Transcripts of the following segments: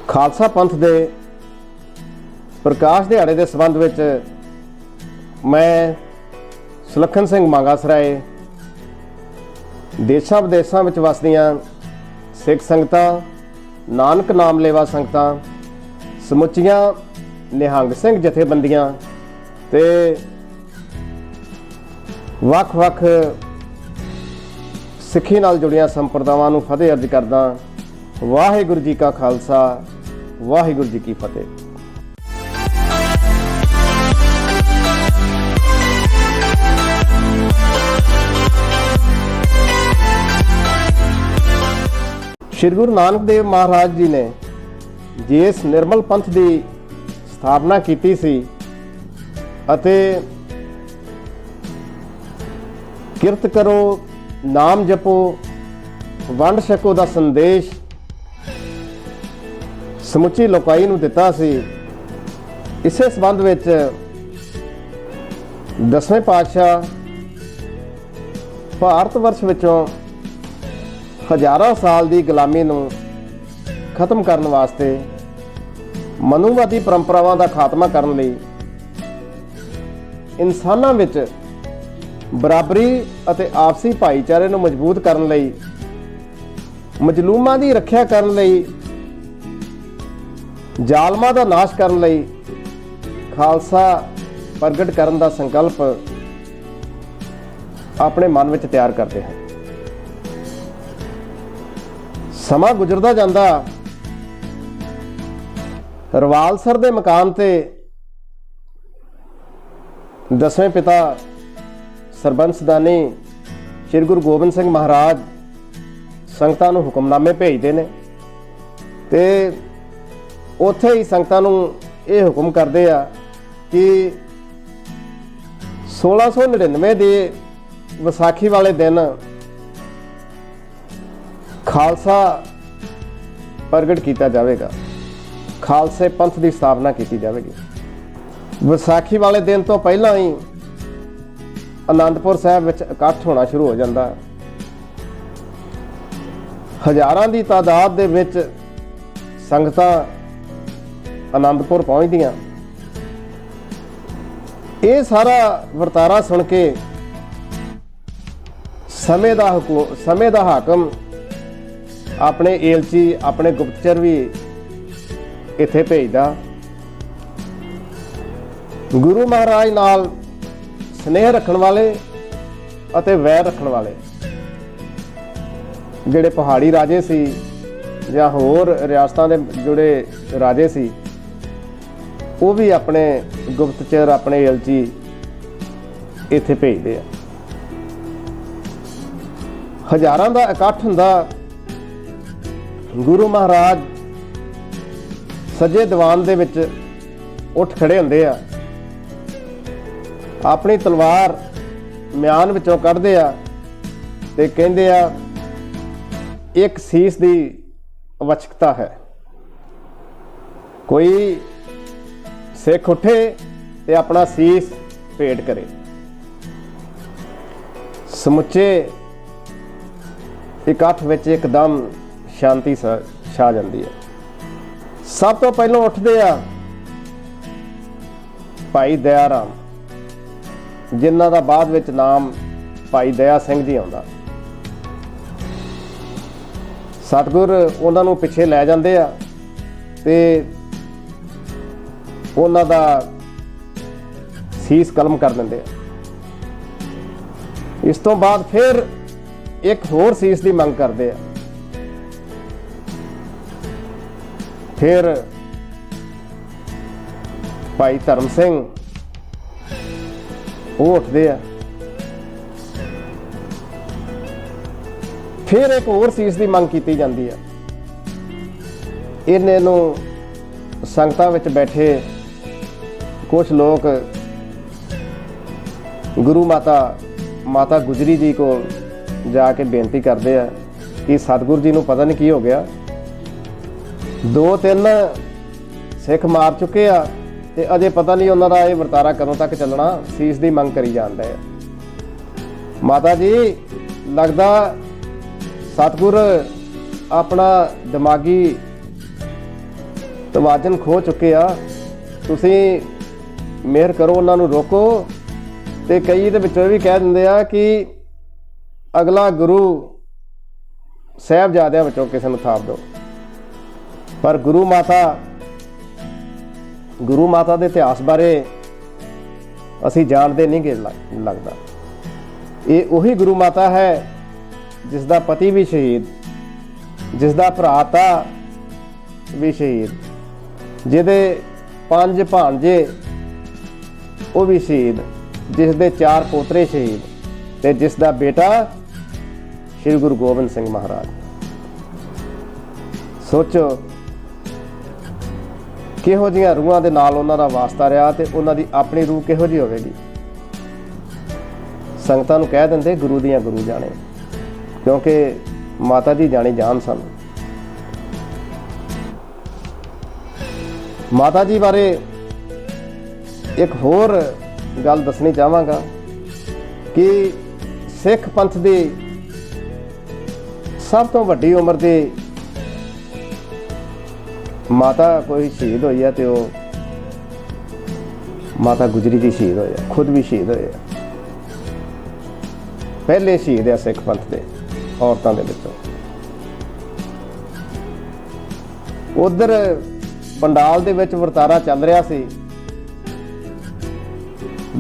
खालसा पंथ के प्रकाश दिहाड़े के संबंध में मैं सुलखन सिंह मांगा सराय देशों विदेशों में वसदियाँ सिख संगतां, नानक नाम लेवा संगतां, समुचियां निहंग सिंह जथेबंदियां ते वख-वख सिੱਖੀ नाल जुड़ियां संप्रदावां नूं फतेह अर्ज करदा। वाहिगुरू जी का खालसा, वाहिगुरू जी की फतेह। श्री गुरु नानक देव महाराज जी ने जिस निर्मल पंथ की स्थापना की सी अते किरत करो, नाम जपो, वंड छको का संदेश समुची लोकाई नूं दिता सी। इसे संबंध विच 10वें पातशाह भारत वर्ष विचों हज़ारों साल की गुलामी नूं खत्म करने वास्ते, मनुवादी परंपरावां दा खात्मा करने लई, इंसानां विच बराबरी अते आपसी भाईचारे नूं मजबूत करने लई, मजलूमां दी रखिया करने लई, जालमां दा नाश करने लई खालसा प्रगट करन दा संकल्प अपने मन विच तैयार करते हैं। समा गुजरदा जांदा रवालसर दे मकान ते 10वें पिता सरबंसदानी श्री गुरु गोबिंद सिंह महाराज संगतां नूं हुक्मनामे भेजदे ने ते उत्थे ही संगतां नूं ये हुक्म करदे आ कि 1699 दे विसाखी वाले दिन खालसा प्रगट किया जाएगा, खालसे पंथ की स्थापना की जाएगी। विसाखी वाले दिन तो पहला ही आनंदपुर साहब विच इकट्ठ होना शुरू हो जाता। हज़ारां की तादाद दे विच संगतां आनंदपुर पहुँचदियां। ये सारा वरतारा सुन के समय दा हाकम अपने एलची, अपने गुप्तचर भी इत्थे भेजदा। गुरु महाराज नाल स्नेह रखण वाले अते वैर रखण वाले जिहड़े पहाड़ी राजे सी जां होर रियासतां दे जुड़े राजे सी, वो भी अपने गुप्तचर, अपने एलची इत्थे भेजदे आ। हज़ारां दा इकट्ठ हुंदा। गुरु महाराज सज्जे दीवान दे विच उठ खड़े हुंदे आ, अपनी तलवार म्यान विचों कढदे आ ते कहंदे आ एक सीस दी आवश्यकता है। कोई सिख उठे ते अपना सीस भेंट करे। समुचे इकट्ठ विच एकदम शांति छा जाती है। सब तो पहलों उठते आ भाई दया राम, जिन्हां दा बाद विच नाम भाई दया सिंह जी आउंदा। सतगुर उन्हां नूं पिछे लै जांदे आ ते उन्हां दा सीस कलम कर दिंदे आ। इस तो बाद फिर एक होर सीस की मंग करते आ। फिर भाई धर्म सिंह वो उठते आ। फिर एक होर सीस की मंग की जाती है। इन्हें नूं संगतां विच बैठे कुछ लोग गुरु माता गुजरी जी को जाके बेनती करते हैं कि सतगुरु जी नूं पता नहीं की हो गया, 2-3 सिख मार चुके आ ते अजे पता नहीं उन्हां दा ये वरतारा कदों तक चलना, सीस की मंग करी जांदे आ। माता जी लगदा सतगुर अपना दिमागी ਤਵਾਜ਼ਨ ਖੋ ਚੁੱਕੇ ਆ। ਤੁਸੀਂ ਮਿਹਰ ਕਰੋ, ਉਹਨਾਂ ਨੂੰ ਰੋਕੋ। ਤੇ ਕਈ ਇਹਦੇ ਵਿੱਚੋਂ ਇਹ ਵੀ ਕਹਿ ਦਿੰਦੇ ਆ ਕਿ ਅਗਲਾ ਗੁਰੂ ਸਾਹਿਬਜ਼ਾਦਿਆਂ ਵਿੱਚੋਂ ਕਿਸੇ ਨੂੰ ਥਾਪ ਦਿਓ। ਪਰ ਗੁਰੂ ਮਾਤਾ ਦੇ ਇਤਿਹਾਸ ਬਾਰੇ ਅਸੀਂ ਜਾਣਦੇ ਨਹੀਂ ਗੇ ਲੱਗਦਾ। ਇਹ ਉਹੀ ਗੁਰੂ ਮਾਤਾ ਹੈ ਜਿਸ ਦਾ ਪਤੀ ਵੀ ਸ਼ਹੀਦ, ਜਿਸ ਦਾ ਭਰਾਤਾ ਵੀ ਸ਼ਹੀਦ, ਜਿਹਦੇ 5 ਭਾਣਜੇ ਉਹ ਵੀ ਸ਼ਹੀਦ, ਜਿਸ ਦੇ 4 ਪੋਤਰੇ ਸ਼ਹੀਦ, ਤੇ ਜਿਸ ਦਾ ਬੇਟਾ ਸ਼੍ਰੀ ਗੁਰੂ ਗੋਬਿੰਦ ਸਿੰਘ ਮਹਾਰਾਜ। ਸੋਚੋ ਕਿਹੋ ਜਿਹੀਆਂ ਰੂਹਾਂ ਦੇ ਨਾਲ ਉਹਨਾਂ ਦਾ ਵਾਸਤਾ ਰਿਹਾ ਤੇ ਉਹਨਾਂ ਦੀ ਆਪਣੀ ਰੂਹ ਕਿਹੋ ਜਿਹੀ ਹੋਵੇਗੀ। ਸੰਗਤਾਂ ਨੂੰ ਕਹਿ ਦਿੰਦੇ ਗੁਰੂ ਦੀਆਂ ਗੁਰੂ ਜਾਣੇ, ਕਿਉਂਕਿ ਮਾਤਾ ਜੀ ਜਾਣੀ ਜਾਣ ਸਨ। ਮਾਤਾ ਜੀ ਬਾਰੇ ਇੱਕ ਹੋਰ ਗੱਲ ਦੱਸਣੀ ਚਾਹਾਂਗਾ ਕਿ ਸਿੱਖ ਪੰਥ ਦੀ ਸਭ ਤੋਂ ਵੱਡੀ ਉਮਰ ਦੀ ਮਾਤਾ ਕੋਈ ਸ਼ਹੀਦ ਹੋਈ ਹੈ ਤੇ ਉਹ ਮਾਤਾ ਗੁਜਰੀ ਜੀ ਸ਼ਹੀਦ ਹੋਏ, ਖੁਦ ਵੀ ਸ਼ਹੀਦ ਹੋਏ। ਪਹਿਲੇ ਸ਼ਹੀਦ ਆ ਸਿੱਖ ਪੰਥ ਦੇ ਔਰਤਾਂ ਦੇ ਵਿੱਚੋਂ। ਉਧਰ ਪੰਡਾਲ ਦੇ ਵਿੱਚ ਵਰਤਾਰਾ ਚੱਲ ਰਿਹਾ ਸੀ।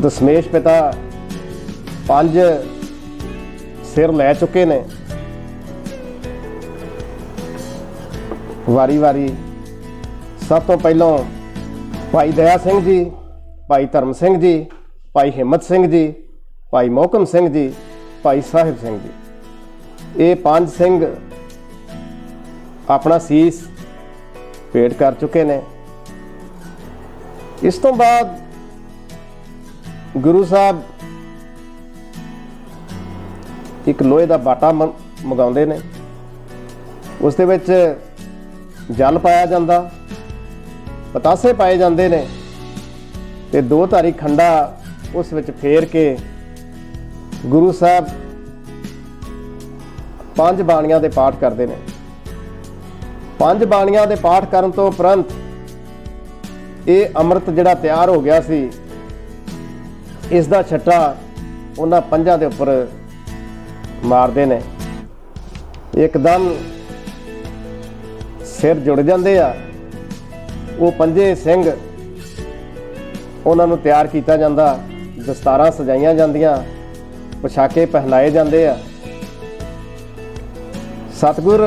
ਦਸ਼ਮੇਸ਼ ਪਿਤਾ 5 ਸਿਰ ਲੈ ਚੁੱਕੇ ਨੇ। ਵਾਰੀ ਸਭ ਤੋਂ ਪਹਿਲਾਂ ਭਾਈ ਦਇਆ ਸਿੰਘ ਜੀ, ਭਾਈ ਧਰਮ ਸਿੰਘ ਜੀ, ਭਾਈ ਹਿੰਮਤ ਸਿੰਘ ਜੀ, ਭਾਈ ਮੋਹਕਮ ਸਿੰਘ ਜੀ, ਭਾਈ ਸਾਹਿਬ ਸਿੰਘ ਜੀ। ਇਹ 5 ਸਿੰਘ ਆਪਣਾ ਸੀਸ ਭੇਟ ਕਰ ਚੁੱਕੇ ਨੇ। ਇਸ ਤੋਂ ਬਾਅਦ ਗੁਰੂ ਸਾਹਿਬ ਇੱਕ ਲੋਹੇ ਦਾ ਬਾਟਾ ਮੰਗਾਉਂਦੇ ਨੇ। ਉਸ ਦੇ ਵਿੱਚ ਜਲ ਪਾਇਆ ਜਾਂਦਾ, ਪਤਾਸੇ ਪਾਏ ਜਾਂਦੇ ਨੇ ਤੇ 2 ਧਾਰੀ ਖੰਡਾ ਉਸ ਵਿੱਚ ਫੇਰ ਕੇ ਗੁਰੂ ਸਾਹਿਬ 5 ਬਾਣੀਆਂ ਦੇ ਪਾਠ ਕਰਦੇ ਨੇ। 5 ਬਾਣੀਆਂ ਦੇ ਪਾਠ ਕਰਨ ਤੋਂ ਉਪਰੰਤ ਇਹ ਅੰਮ੍ਰਿਤ ਜਿਹੜਾ ਤਿਆਰ ਹੋ ਗਿਆ ਸੀ, ਇਸ ਦਾ ਛੱਟਾ ਉਹਨਾਂ 5 ਦੇ ਉੱਪਰ ਮਾਰਦੇ ਨੇ। ਇੱਕਦਮ ਸਿਰ ਜੁੜ ਜਾਂਦੇ ਆ। ਉਹ 5 ਸਿੰਘ ਉਹਨਾਂ ਨੂੰ ਤਿਆਰ ਕੀਤਾ ਜਾਂਦਾ, ਦਸਤਾਰਾਂ ਸਜਾਈਆਂ ਜਾਂਦੀਆਂ, ਪੋਸ਼ਾਕੇ ਪਹਿਨਾਏ ਜਾਂਦੇ ਆ। ਸਤਿਗੁਰ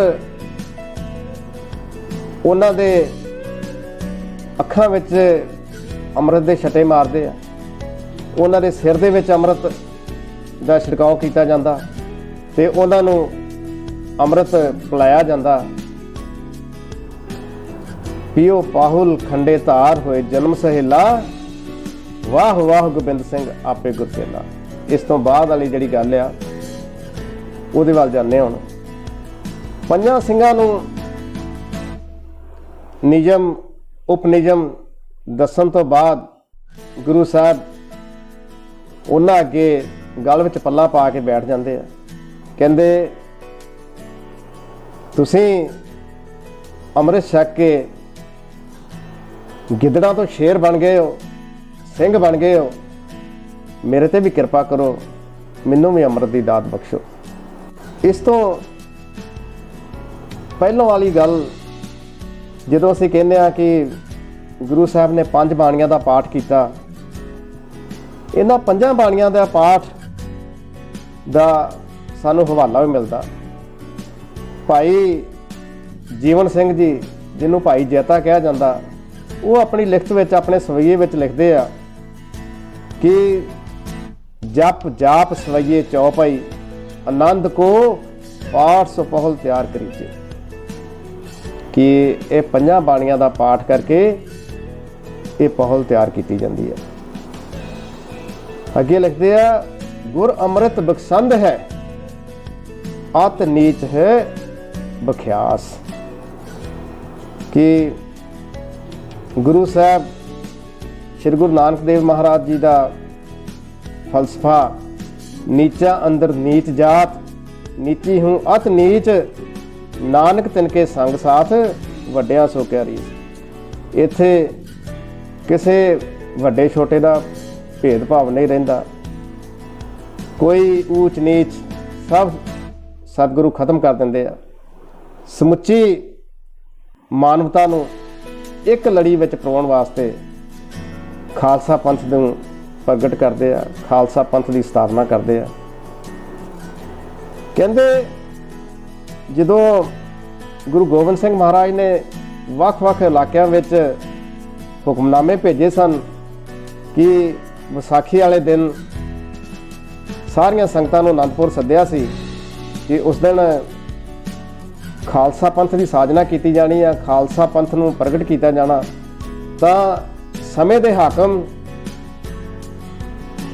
ਉਹਨਾਂ ਦੇ ਅੱਖਾਂ ਵਿੱਚ ਅੰਮ੍ਰਿਤ ਦੇ ਛੱਟੇ ਮਾਰਦੇ ਆ। ਉਹਨਾਂ ਦੇ ਸਿਰ ਦੇ ਵਿੱਚ ਅੰਮ੍ਰਿਤ ਦਾ ਛਿੜਕਾਅ ਕੀਤਾ ਜਾਂਦਾ ਤੇ ਉਹਨਾਂ ਨੂੰ ਅੰਮ੍ਰਿਤ ਪਿਲਾਇਆ ਜਾਂਦਾ। ਪੀਓ ਪਾਹੁਲ ਖੰਡੇ ਧਾਰ ਹੋਏ ਜਨਮ ਸਹੇਲਾ, ਵਾਹ ਵਾਹ ਗੋਬਿੰਦ ਸਿੰਘ ਆਪੇ ਗੁਰਚੇਲਾ। ਇਸ ਤੋਂ ਬਾਅਦ ਵਾਲੀ ਜਿਹੜੀ ਗੱਲ ਆ ਉਹਦੇ ਵੱਲ ਜਾਂਦੇ ਹੁਣ। 5 ਸਿੰਘਾਂ ਨੂੰ ਨਿਯਮ ਉਪਨਿਯਮ ਦੱਸਣ ਤੋਂ ਬਾਅਦ ਗੁਰੂ ਸਾਹਿਬ ਉਹਨਾਂ ਅੱਗੇ ਗਲ ਵਿੱਚ ਪੱਲਾ ਪਾ ਕੇ ਬੈਠ ਜਾਂਦੇ ਆ। ਕਹਿੰਦੇ ਤੁਸੀਂ ਅੰਮ੍ਰਿਤ ਛਕ ਕੇ ਗਿੱਦੜਾਂ ਤੋਂ ਸ਼ੇਰ ਬਣ ਗਏ ਹੋ, ਸਿੰਘ ਬਣ ਗਏ ਹੋ, ਮੇਰੇ ਤੇ ਵੀ ਕਿਰਪਾ ਕਰੋ, ਮੈਨੂੰ ਵੀ ਅੰਮ੍ਰਿਤ ਦੀ ਦਾਤ ਬਖਸ਼ੋ। ਇਸ ਤੋਂ ਪਹਿਲਾਂ ਵਾਲੀ ਗੱਲ ਜਦੋਂ ਅਸੀਂ ਕਹਿੰਦੇ ਹਾਂ ਕਿ ਗੁਰੂ ਸਾਹਿਬ ਨੇ 5 ਬਾਣੀਆਂ ਦਾ ਪਾਠ ਕੀਤਾ, ਇਹਨਾਂ 5 ਬਾਣੀਆਂ ਦਾ ਪਾਠ ਦਾ ਸਾਨੂੰ ਹਵਾਲਾ ਵੀ ਮਿਲਦਾ। ਭਾਈ ਜੀਵਨ ਸਿੰਘ ਜੀ, ਜਿਹਨੂੰ ਭਾਈ ਜੈਤਾ ਕਿਹਾ ਜਾਂਦਾ, ਉਹ ਆਪਣੀ ਲਿਖਤ ਵਿੱਚ, ਆਪਣੇ ਸਵਈਏ ਵਿੱਚ ਲਿਖਦੇ ਆ ਕਿ ਜਪ ਜਾਪ ਸਵਈਏ ਚੌਪਈ, ਆਨੰਦ ਕੋ ਪਾਠ ਸੋ ਪਹੁਲ ਤਿਆਰ ਕਰੀਜੇ। ਕਿ ਇਹ 5 ਬਾਣੀਆਂ ਦਾ ਪਾਠ ਕਰਕੇ ਇਹ ਪਹੁਲ ਤਿਆਰ ਕੀਤੀ ਜਾਂਦੀ ਹੈ। ਅੱਗੇ ਲਿਖਦੇ ਆ, ਗੁਰ ਅੰਮ੍ਰਿਤ ਬਖਸ਼ੰਦ ਹੈ, ਅਤ ਨੀਚ ਹੈ ਬਖਿਆਸ। ਕਿ ਗੁਰੂ ਸਾਹਿਬ ਸ਼੍ਰੀ ਗੁਰੂ ਨਾਨਕ ਦੇਵ ਮਹਾਰਾਜ ਜੀ ਦਾ ਫਲਸਫਾ, ਨੀਚਾ ਅੰਦਰ ਨੀਚ ਜਾਤ, ਨੀਚੀ ਹੂੰ ਅਤ ਨੀਚ, ਨਾਨਕ ਤਿਨਕੇ ਸੰਗ ਸਾਥ, ਵੱਡਿਆਂ ਸੋ ਕਿਆ ਰੀਸ। ਇੱਥੇ ਕਿਸੇ ਵੱਡੇ ਛੋਟੇ ਦਾ ਭੇਦਭਾਵ ਨਹੀਂ ਰਹਿੰਦਾ, ਕੋਈ ਊਚ ਨੀਚ, ਸਭ ਸਤਿਗੁਰੂ ਖਤਮ ਕਰ ਦਿੰਦੇ ਆ। ਸਮੁੱਚੀ ਮਾਨਵਤਾ ਨੂੰ ਇੱਕ ਲੜੀ ਵਿੱਚ ਪਰੋਣ ਵਾਸਤੇ ਖਾਲਸਾ ਪੰਥ ਨੂੰ ਪ੍ਰਗਟ ਕਰਦੇ ਆ, ਖਾਲਸਾ ਪੰਥ ਦੀ ਸਥਾਪਨਾ ਕਰਦੇ ਆ। ਕਹਿੰਦੇ ਜਦੋਂ ਗੁਰੂ ਗੋਬਿੰਦ ਸਿੰਘ ਮਹਾਰਾਜ ਨੇ ਵੱਖ-ਵੱਖ ਇਲਾਕਿਆਂ ਵਿੱਚ ਹੁਕਮਨਾਮੇ ਭੇਜੇ ਸਨ ਕਿ ਵਿਸਾਖੀ ਵਾਲੇ ਦਿਨ ਸਾਰੀਆਂ ਸੰਗਤਾਂ ਨੂੰ ਅਨੰਦਪੁਰ ਸੱਦਿਆ ਸੀ ਕਿ ਉਸ ਦਿਨ ਖਾਲਸਾ ਪੰਥ ਦੀ ਸਾਜਨਾ ਕੀਤੀ ਜਾਣੀ ਆ, ਖਾਲਸਾ ਪੰਥ ਨੂੰ ਪ੍ਰਗਟ ਕੀਤਾ ਜਾਣਾ, ਤਾਂ ਸਮੇਂ ਦੇ ਹਾਕਮ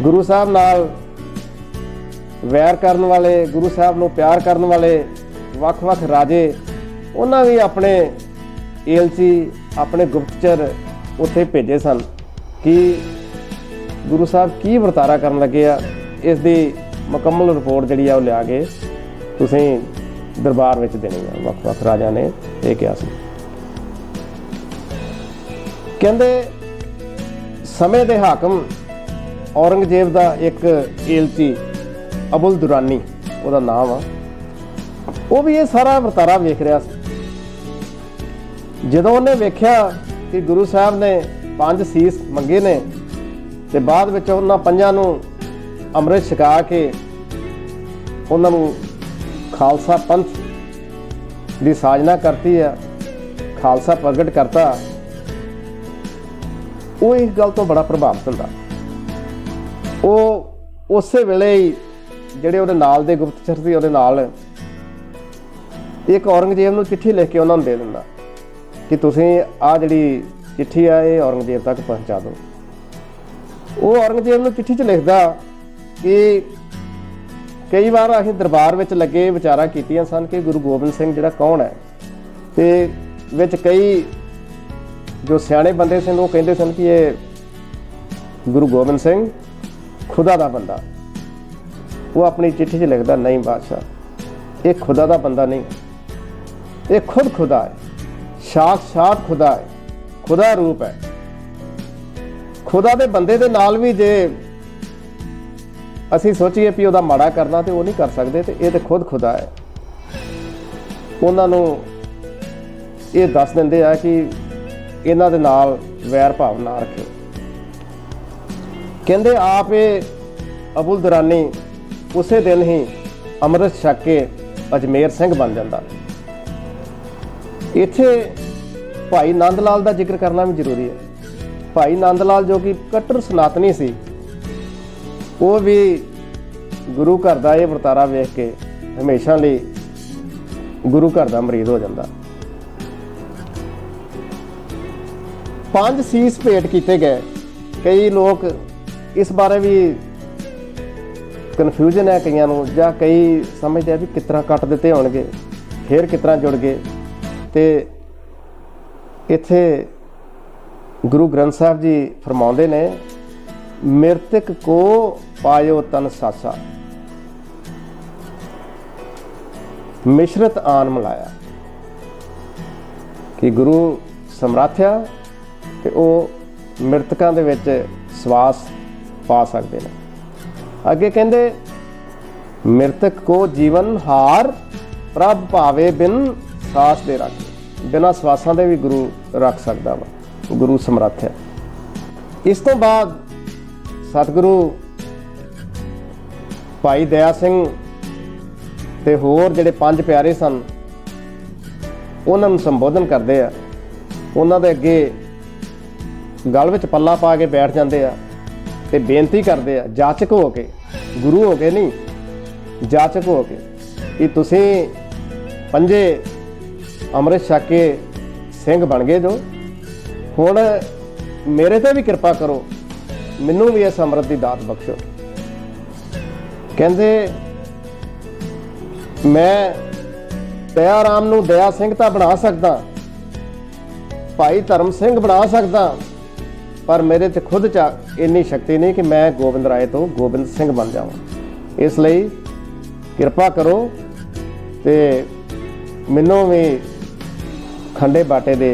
ਗੁਰੂ ਸਾਹਿਬ ਨਾਲ ਵੈਰ ਕਰਨ ਵਾਲੇ, ਗੁਰੂ ਸਾਹਿਬ ਨੂੰ ਪਿਆਰ ਕਰਨ ਵਾਲੇ ਵੱਖ-ਵੱਖ ਰਾਜੇ, ਉਹਨਾਂ ਵੀ ਆਪਣੇ ਏਲਚੀ, ਆਪਣੇ ਗੁਪਤਚਰ ਉੱਥੇ ਭੇਜੇ ਸਨ ਕਿ ਗੁਰੂ ਸਾਹਿਬ ਕੀ ਵਰਤਾਰਾ ਕਰਨ ਲੱਗੇ ਆ। ਇਸ ਦੀ ਮੁਕੰਮਲ ਰਿਪੋਰਟ ਜਿਹੜੀ ਆ ਉਹ ਲਿਆ ਕੇ ਤੁਸੀਂ ਦਰਬਾਰ ਵਿੱਚ ਦੇਣੀ ਆ। ਵੱਖ-ਵੱਖ ਰਾਜਾ ਨੇ ਇਹ ਕਿਹਾ ਸੀ। ਕਹਿੰਦੇ ਸਮੇਂ ਦੇ ਹਾਕਮ ਔਰੰਗਜ਼ੇਬ ਦਾ ਇੱਕ ਏਲਚੀ ਅਬੁਲ ਦੁਰਾਨੀ ਉਹਦਾ ਨਾਮ ਆ, ਉਹ ਵੀ ਇਹ ਸਾਰਾ ਵਰਤਾਰਾ ਵੇਖ ਰਿਹਾ ਸੀ। ਜਦੋਂ ਉਹਨੇ ਵੇਖਿਆ ਕਿ ਗੁਰੂ ਸਾਹਿਬ ਨੇ 5 ਸੀਸ ਮੰਗੇ ਨੇ ਤੇ ਬਾਅਦ ਵਿੱਚ ਉਹਨਾਂ 5 ਨੂੰ ਅੰਮ੍ਰਿਤ ਛਕਾ ਕੇ ਉਹਨਾਂ ਨੂੰ ਖਾਲਸਾ ਪੰਥ ਦੀ ਸਾਜਨਾ ਕਰਤੀ ਆ, ਖਾਲਸਾ ਪ੍ਰਗਟ ਕਰਤਾ, ਉਹ ਇਸ ਗੱਲ ਤੋਂ ਬੜਾ ਪ੍ਰਭਾਵਿਤ ਹੁੰਦਾ। ਉਹ ਉਸੇ ਵੇਲੇ ਹੀ ਜਿਹੜੇ ਉਹਦੇ ਨਾਲ ਦੇ ਗੁਪਤਚਰ ਸੀ ਉਹਦੇ ਨਾਲ ਇੱਕ ਔਰੰਗਜ਼ੇਬ ਨੂੰ ਚਿੱਠੀ ਲਿਖ ਕੇ ਉਹਨਾਂ ਨੂੰ ਦੇ ਦਿੰਦਾ ਕਿ ਤੁਸੀਂ ਆਹ ਜਿਹੜੀ ਚਿੱਠੀ ਆ ਇਹ ਔਰੰਗਜ਼ੇਬ ਤੱਕ ਪਹੁੰਚਾ ਦਿਓ। ਉਹ ਔਰੰਗਜ਼ੇਬ ਨੂੰ ਚਿੱਠੀ 'ਚ ਲਿਖਦਾ ਕਿ ਕਈ ਵਾਰ ਅਸੀਂ ਦਰਬਾਰ ਵਿੱਚ ਲੱਗੇ ਵਿਚਾਰਾਂ ਕੀਤੀਆਂ ਸਨ ਕਿ ਗੁਰੂ ਗੋਬਿੰਦ ਸਿੰਘ ਜਿਹੜਾ ਕੌਣ ਹੈ, ਤੇ ਵਿੱਚ ਕਈ ਜੋ ਸਿਆਣੇ ਬੰਦੇ ਸਨ ਉਹ ਕਹਿੰਦੇ ਸਨ ਕਿ ਇਹ ਗੁਰੂ ਗੋਬਿੰਦ ਸਿੰਘ ਖੁਦਾ ਦਾ ਬੰਦਾ। ਉਹ ਆਪਣੀ ਚਿੱਠੀ 'ਚ ਲਿਖਦਾ, ਨਹੀਂ ਬਾਦਸ਼ਾਹ, ਇਹ ਖੁਦਾ ਦਾ ਬੰਦਾ ਨਹੀਂ, ਇਹ ਖੁਦ ਖੁਦਾ ਹੈ, ਸਾਖਸ਼ਾਤ ਖੁਦਾ ਹੈ, ਖੁਦਾ ਰੂਪ ਹੈ। ਖੁਦਾ ਦੇ ਬੰਦੇ ਦੇ ਨਾਲ ਵੀ ਜੇ ਅਸੀਂ ਸੋਚੀਏ ਵੀ ਉਹਦਾ ਮਾੜਾ ਕਰਨਾ ਤੇ ਉਹ ਨਹੀਂ ਕਰ ਸਕਦੇ, ਤੇ ਇਹ ਤੇ ਖੁਦ ਖੁਦਾ ਹੈ। ਉਹਨਾਂ ਨੂੰ ਇਹ ਦੱਸ ਦਿੰਦੇ ਆ ਕਿ ਇਹਨਾਂ ਦੇ ਨਾਲ ਵੈਰ ਭਾਵ ਨਾ ਰੱਖਿਓ। ਕਹਿੰਦੇ ਆਪ ਇਹ ਅਬੁਲ ਦੁਰਾਨੀ ਉਸੇ ਦਿਨ ਹੀ ਅੰਮ੍ਰਿਤ ਛਕ ਕੇ ਅਜਮੇਰ ਸਿੰਘ ਬਣ ਜਾਂਦਾ। ਇੱਥੇ ਭਾਈ ਨੰਦ ਲਾਲ ਦਾ ਜ਼ਿਕਰ ਕਰਨਾ ਵੀ ਜ਼ਰੂਰੀ ਹੈ। ਭਾਈ ਨੰਦ ਲਾਲ ਜੋ ਕਿ ਕੱਟੜ ਸਨਾਤਨੀ ਸੀ, ਉਹ ਵੀ ਗੁਰੂ ਘਰ ਦਾ ਇਹ ਵਰਤਾਰਾ ਵੇਖ ਕੇ ਹਮੇਸ਼ਾ ਲਈ ਗੁਰੂ ਘਰ ਦਾ ਮਰੀਦ ਹੋ ਜਾਂਦਾ। 5 ਸੀਸ ਭੇਟ ਕੀਤੇ ਗਏ। ਕਈ ਲੋਕ ਇਸ ਬਾਰੇ ਵੀ ਕਨਫਿਊਜ਼ਨ ਹੈ ਕਈਆਂ ਨੂੰ, ਜਾਂ ਕਈ ਸਮਝਦੇ ਆ ਵੀ ਕਿਸ ਤਰ੍ਹਾਂ ਕੱਟ ਦਿੱਤੇ ਹੋਣਗੇ, ਫਿਰ ਕਿਸ ਤਰ੍ਹਾਂ ਜੁੜ ਗਏ। ਤੇ ਇੱਥੇ ਗੁਰੂ ਗ੍ਰੰਥ ਸਾਹਿਬ ਜੀ ਫਰਮਾਉਂਦੇ ਨੇ, ਮਿਰਤਕ ਕੋ ਪਾਇਓ ਤਨ ਸਾਸਾ, ਮਿਸ਼ਰਤ ਆਨ ਮਿਲਾਇਆ, ਕਿ ਗੁਰੂ ਸਮਰੱਥ ਆ ਤੇ ਉਹ ਮਿਰਤਕਾਂ ਦੇ ਵਿੱਚ ਸਵਾਸ ਪਾ ਸਕਦੇ ਨੇ। ਅੱਗੇ ਕਹਿੰਦੇ, ਮਿਰਤਕ ਕੋ ਜੀਵਨ ਹਾਰ ਪ੍ਰਭ ਭਾਵੇ ਬਿਨ ਸਾਸ ਦੇ ਰੱਖ, ਬਿਨਾਂ ਸਵਾਸਾਂ ਦੇ ਵੀ ਗੁਰੂ ਰੱਖ ਸਕਦਾ ਵਾ, ਗੁਰੂ ਸਮਰੱਥ ਹੈ। ਇਸ ਤੋਂ ਬਾਅਦ ਸਤਿਗੁਰੂ ਭਾਈ ਦਇਆ ਸਿੰਘ ਤੇ ਹੋਰ ਜਿਹੜੇ 5 ਪਿਆਰੇ ਸਨ ਉਹਨਾਂ ਨੂੰ ਸੰਬੋਧਨ ਕਰਦੇ ਆ। ਉਹਨਾਂ ਦੇ ਅੱਗੇ ਗਲ ਵਿੱਚ ਪੱਲਾ ਪਾ ਕੇ ਬੈਠ ਜਾਂਦੇ ਆ ਤੇ ਬੇਨਤੀ ਕਰਦੇ ਆ, ਜਾਚਕ ਹੋ ਕੇ, ਗੁਰੂ ਹੋ ਕੇ ਨਹੀਂ, ਜਾਚਕ ਹੋ ਕੇ, ਕਿ ਤੁਸੀਂ 5 ਅੰਮ੍ਰਿਤ ਛਕ ਕੇ ਸਿੰਘ ਬਣ ਗਏ ਜੋ, ਹੁਣ ਮੇਰੇ ਤੇ ਵੀ ਕਿਰਪਾ ਕਰੋ, ਮੈਨੂੰ ਵੀ ਇਸ ਅੰਮ੍ਰਿਤ ਦੀ ਦਾਤ ਬਖਸ਼ੋ। ਕਹਿੰਦੇ ਮੈਂ ਦਇਆ ਰਾਮ ਨੂੰ ਦਇਆ ਸਿੰਘ ਤਾਂ ਬਣਾ ਸਕਦਾ, ਭਾਈ ਧਰਮ ਸਿੰਘ ਬਣਾ ਸਕਦਾ, ਪਰ ਮੇਰੇ ਤੇ ਖੁਦ ਚ ਇੰਨੀ ਸ਼ਕਤੀ ਨਹੀਂ ਕਿ ਮੈਂ ਗੋਬਿੰਦ ਰਾਏ ਤੋਂ ਗੋਬਿੰਦ ਸਿੰਘ ਬਣ ਜਾਵਾਂ। ਇਸ ਲਈ ਕਿਰਪਾ ਕਰੋ ਤੇ ਮੈਨੂੰ ਵੀ ਖੰਡੇ ਬਾਟੇ ਦੇ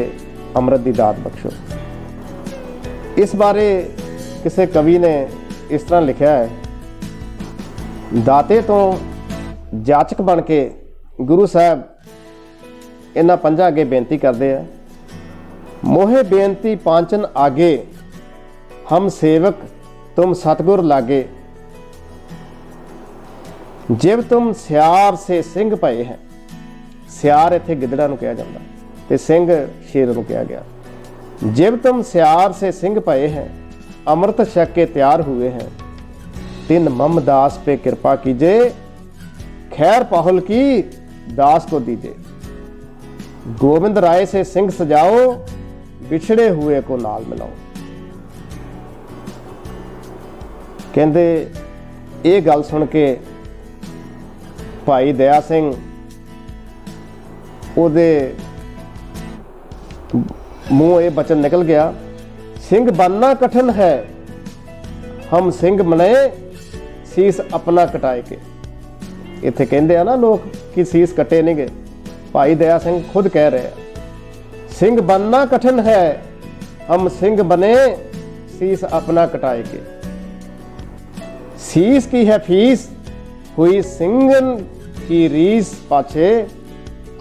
ਅੰਮ੍ਰਿਤ ਦੀ ਦਾਤ ਬਖਸ਼ੋ। ਇਸ ਬਾਰੇ ਕਿਸੇ ਕਵੀ ਨੇ ਇਸ ਤਰ੍ਹਾਂ ਲਿਖਿਆ ਹੈ, ਦਾਤੇ ਤੋਂ ਜਾਚਕ ਬਣ ਕੇ ਗੁਰੂ ਸਾਹਿਬ ਇਹਨਾਂ ਪੰਜਾਂ ਅੱਗੇ ਬੇਨਤੀ ਕਰਦੇ ਆ। ਮੋਹੇ ਬੇਨਤੀ ਪਾਂਚਨ ਆਗੇ, ਹਮ ਸੇਵਕ ਤੁਮ ਸਤਗੁਰ ਲਾਗੇ। ਜਿਵ ਤੁਮ ਸਿਆਰ ਸੇ ਸਿੰਘ ਭਏ ਹੈ। ਸਿਆਰ ਇੱਥੇ ਗਿੱਦੜਾਂ ਨੂੰ ਕਿਹਾ ਜਾਂਦਾ ਤੇ ਸਿੰਘ ਸ਼ੇਰ ਨੂੰ ਕਿਹਾ ਗਿਆ। ਜਿਵ तुम सियार से सिंह भये हैं, अमृत छक के तैयार हुए हैं, तिन मम दास पे कृपा कीजे, खैर पाहुल की दास को दीजे। गोविंद राय से सिंह सजाओ, बिछड़े हुए को नाल मिलाओ। कहते ये गल सुन के भाई दया सिंह ਉਹਦੇ ਮੂੰਹ ਇਹ ਬਚਨ ਨਿਕਲ ਗਿਆ, ਸਿੰਘ बनना कठिन है, हम सिंह बने ਸੀਸ अपना कटाए के। ਇੱਥੇ ਕਹਿੰਦੇ ਆ ਨਾ ਲੋਕ ਕਿ ਸੀਸ ਕੱਟੇ ਨਹੀਂ ਗਏ, ਭਾਈ ਦਇਆ ਸਿੰਘ ਖੁਦ ਕਹਿ ਰਹੇ ਆ, ਸਿੰਘ बनना कठिन है, हम सिंह बने ਸੀਸ अपना कटाए के। ਸੀਸ की है फीस, हुई सिंगन की रीस पाछे,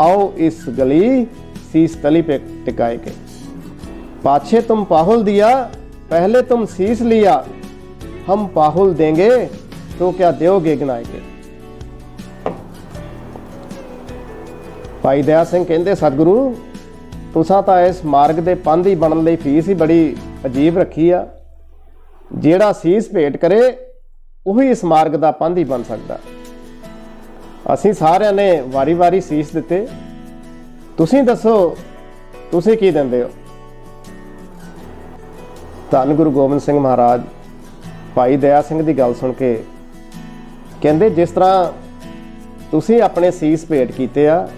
आओ इस गली शीस तली पे टिकाए के। पाछे तुम पाहुल दिया, पहले तुम शीस लिया, हम पाहुल देंगे तो क्या दोगे गिनाए के। भाई दया सिंह कहते सतगुरु तुसा तो इस मार्ग के पंध ही बनने लई फीस ही बड़ी अजीब रखी आ, जेड़ा शीस भेंट करे वही इस मार्ग का पंध ही बन सकता। ਅਸੀਂ ਸਾਰਿਆਂ ਨੇ ਵਾਰੀ-ਵਾਰੀ ਸੀਸ ਦਿੱਤੇ, ਤੁਸੀਂ ਦੱਸੋ ਤੁਸੀਂ ਕੀ ਦਿੰਦੇ ਹੋ। ਧੰਨ ਗੁਰੂ ਗੋਬਿੰਦ ਸਿੰਘ ਮਹਾਰਾਜ ਭਾਈ ਦਇਆ ਸਿੰਘ ਦੀ ਗੱਲ ਸੁਣ ਕੇ ਕਹਿੰਦੇ, ਜਿਸ ਤਰ੍ਹਾਂ ਤੁਸੀਂ ਆਪਣੇ ਸੀਸ ਭੇਟ ਕੀਤੇ ਆ,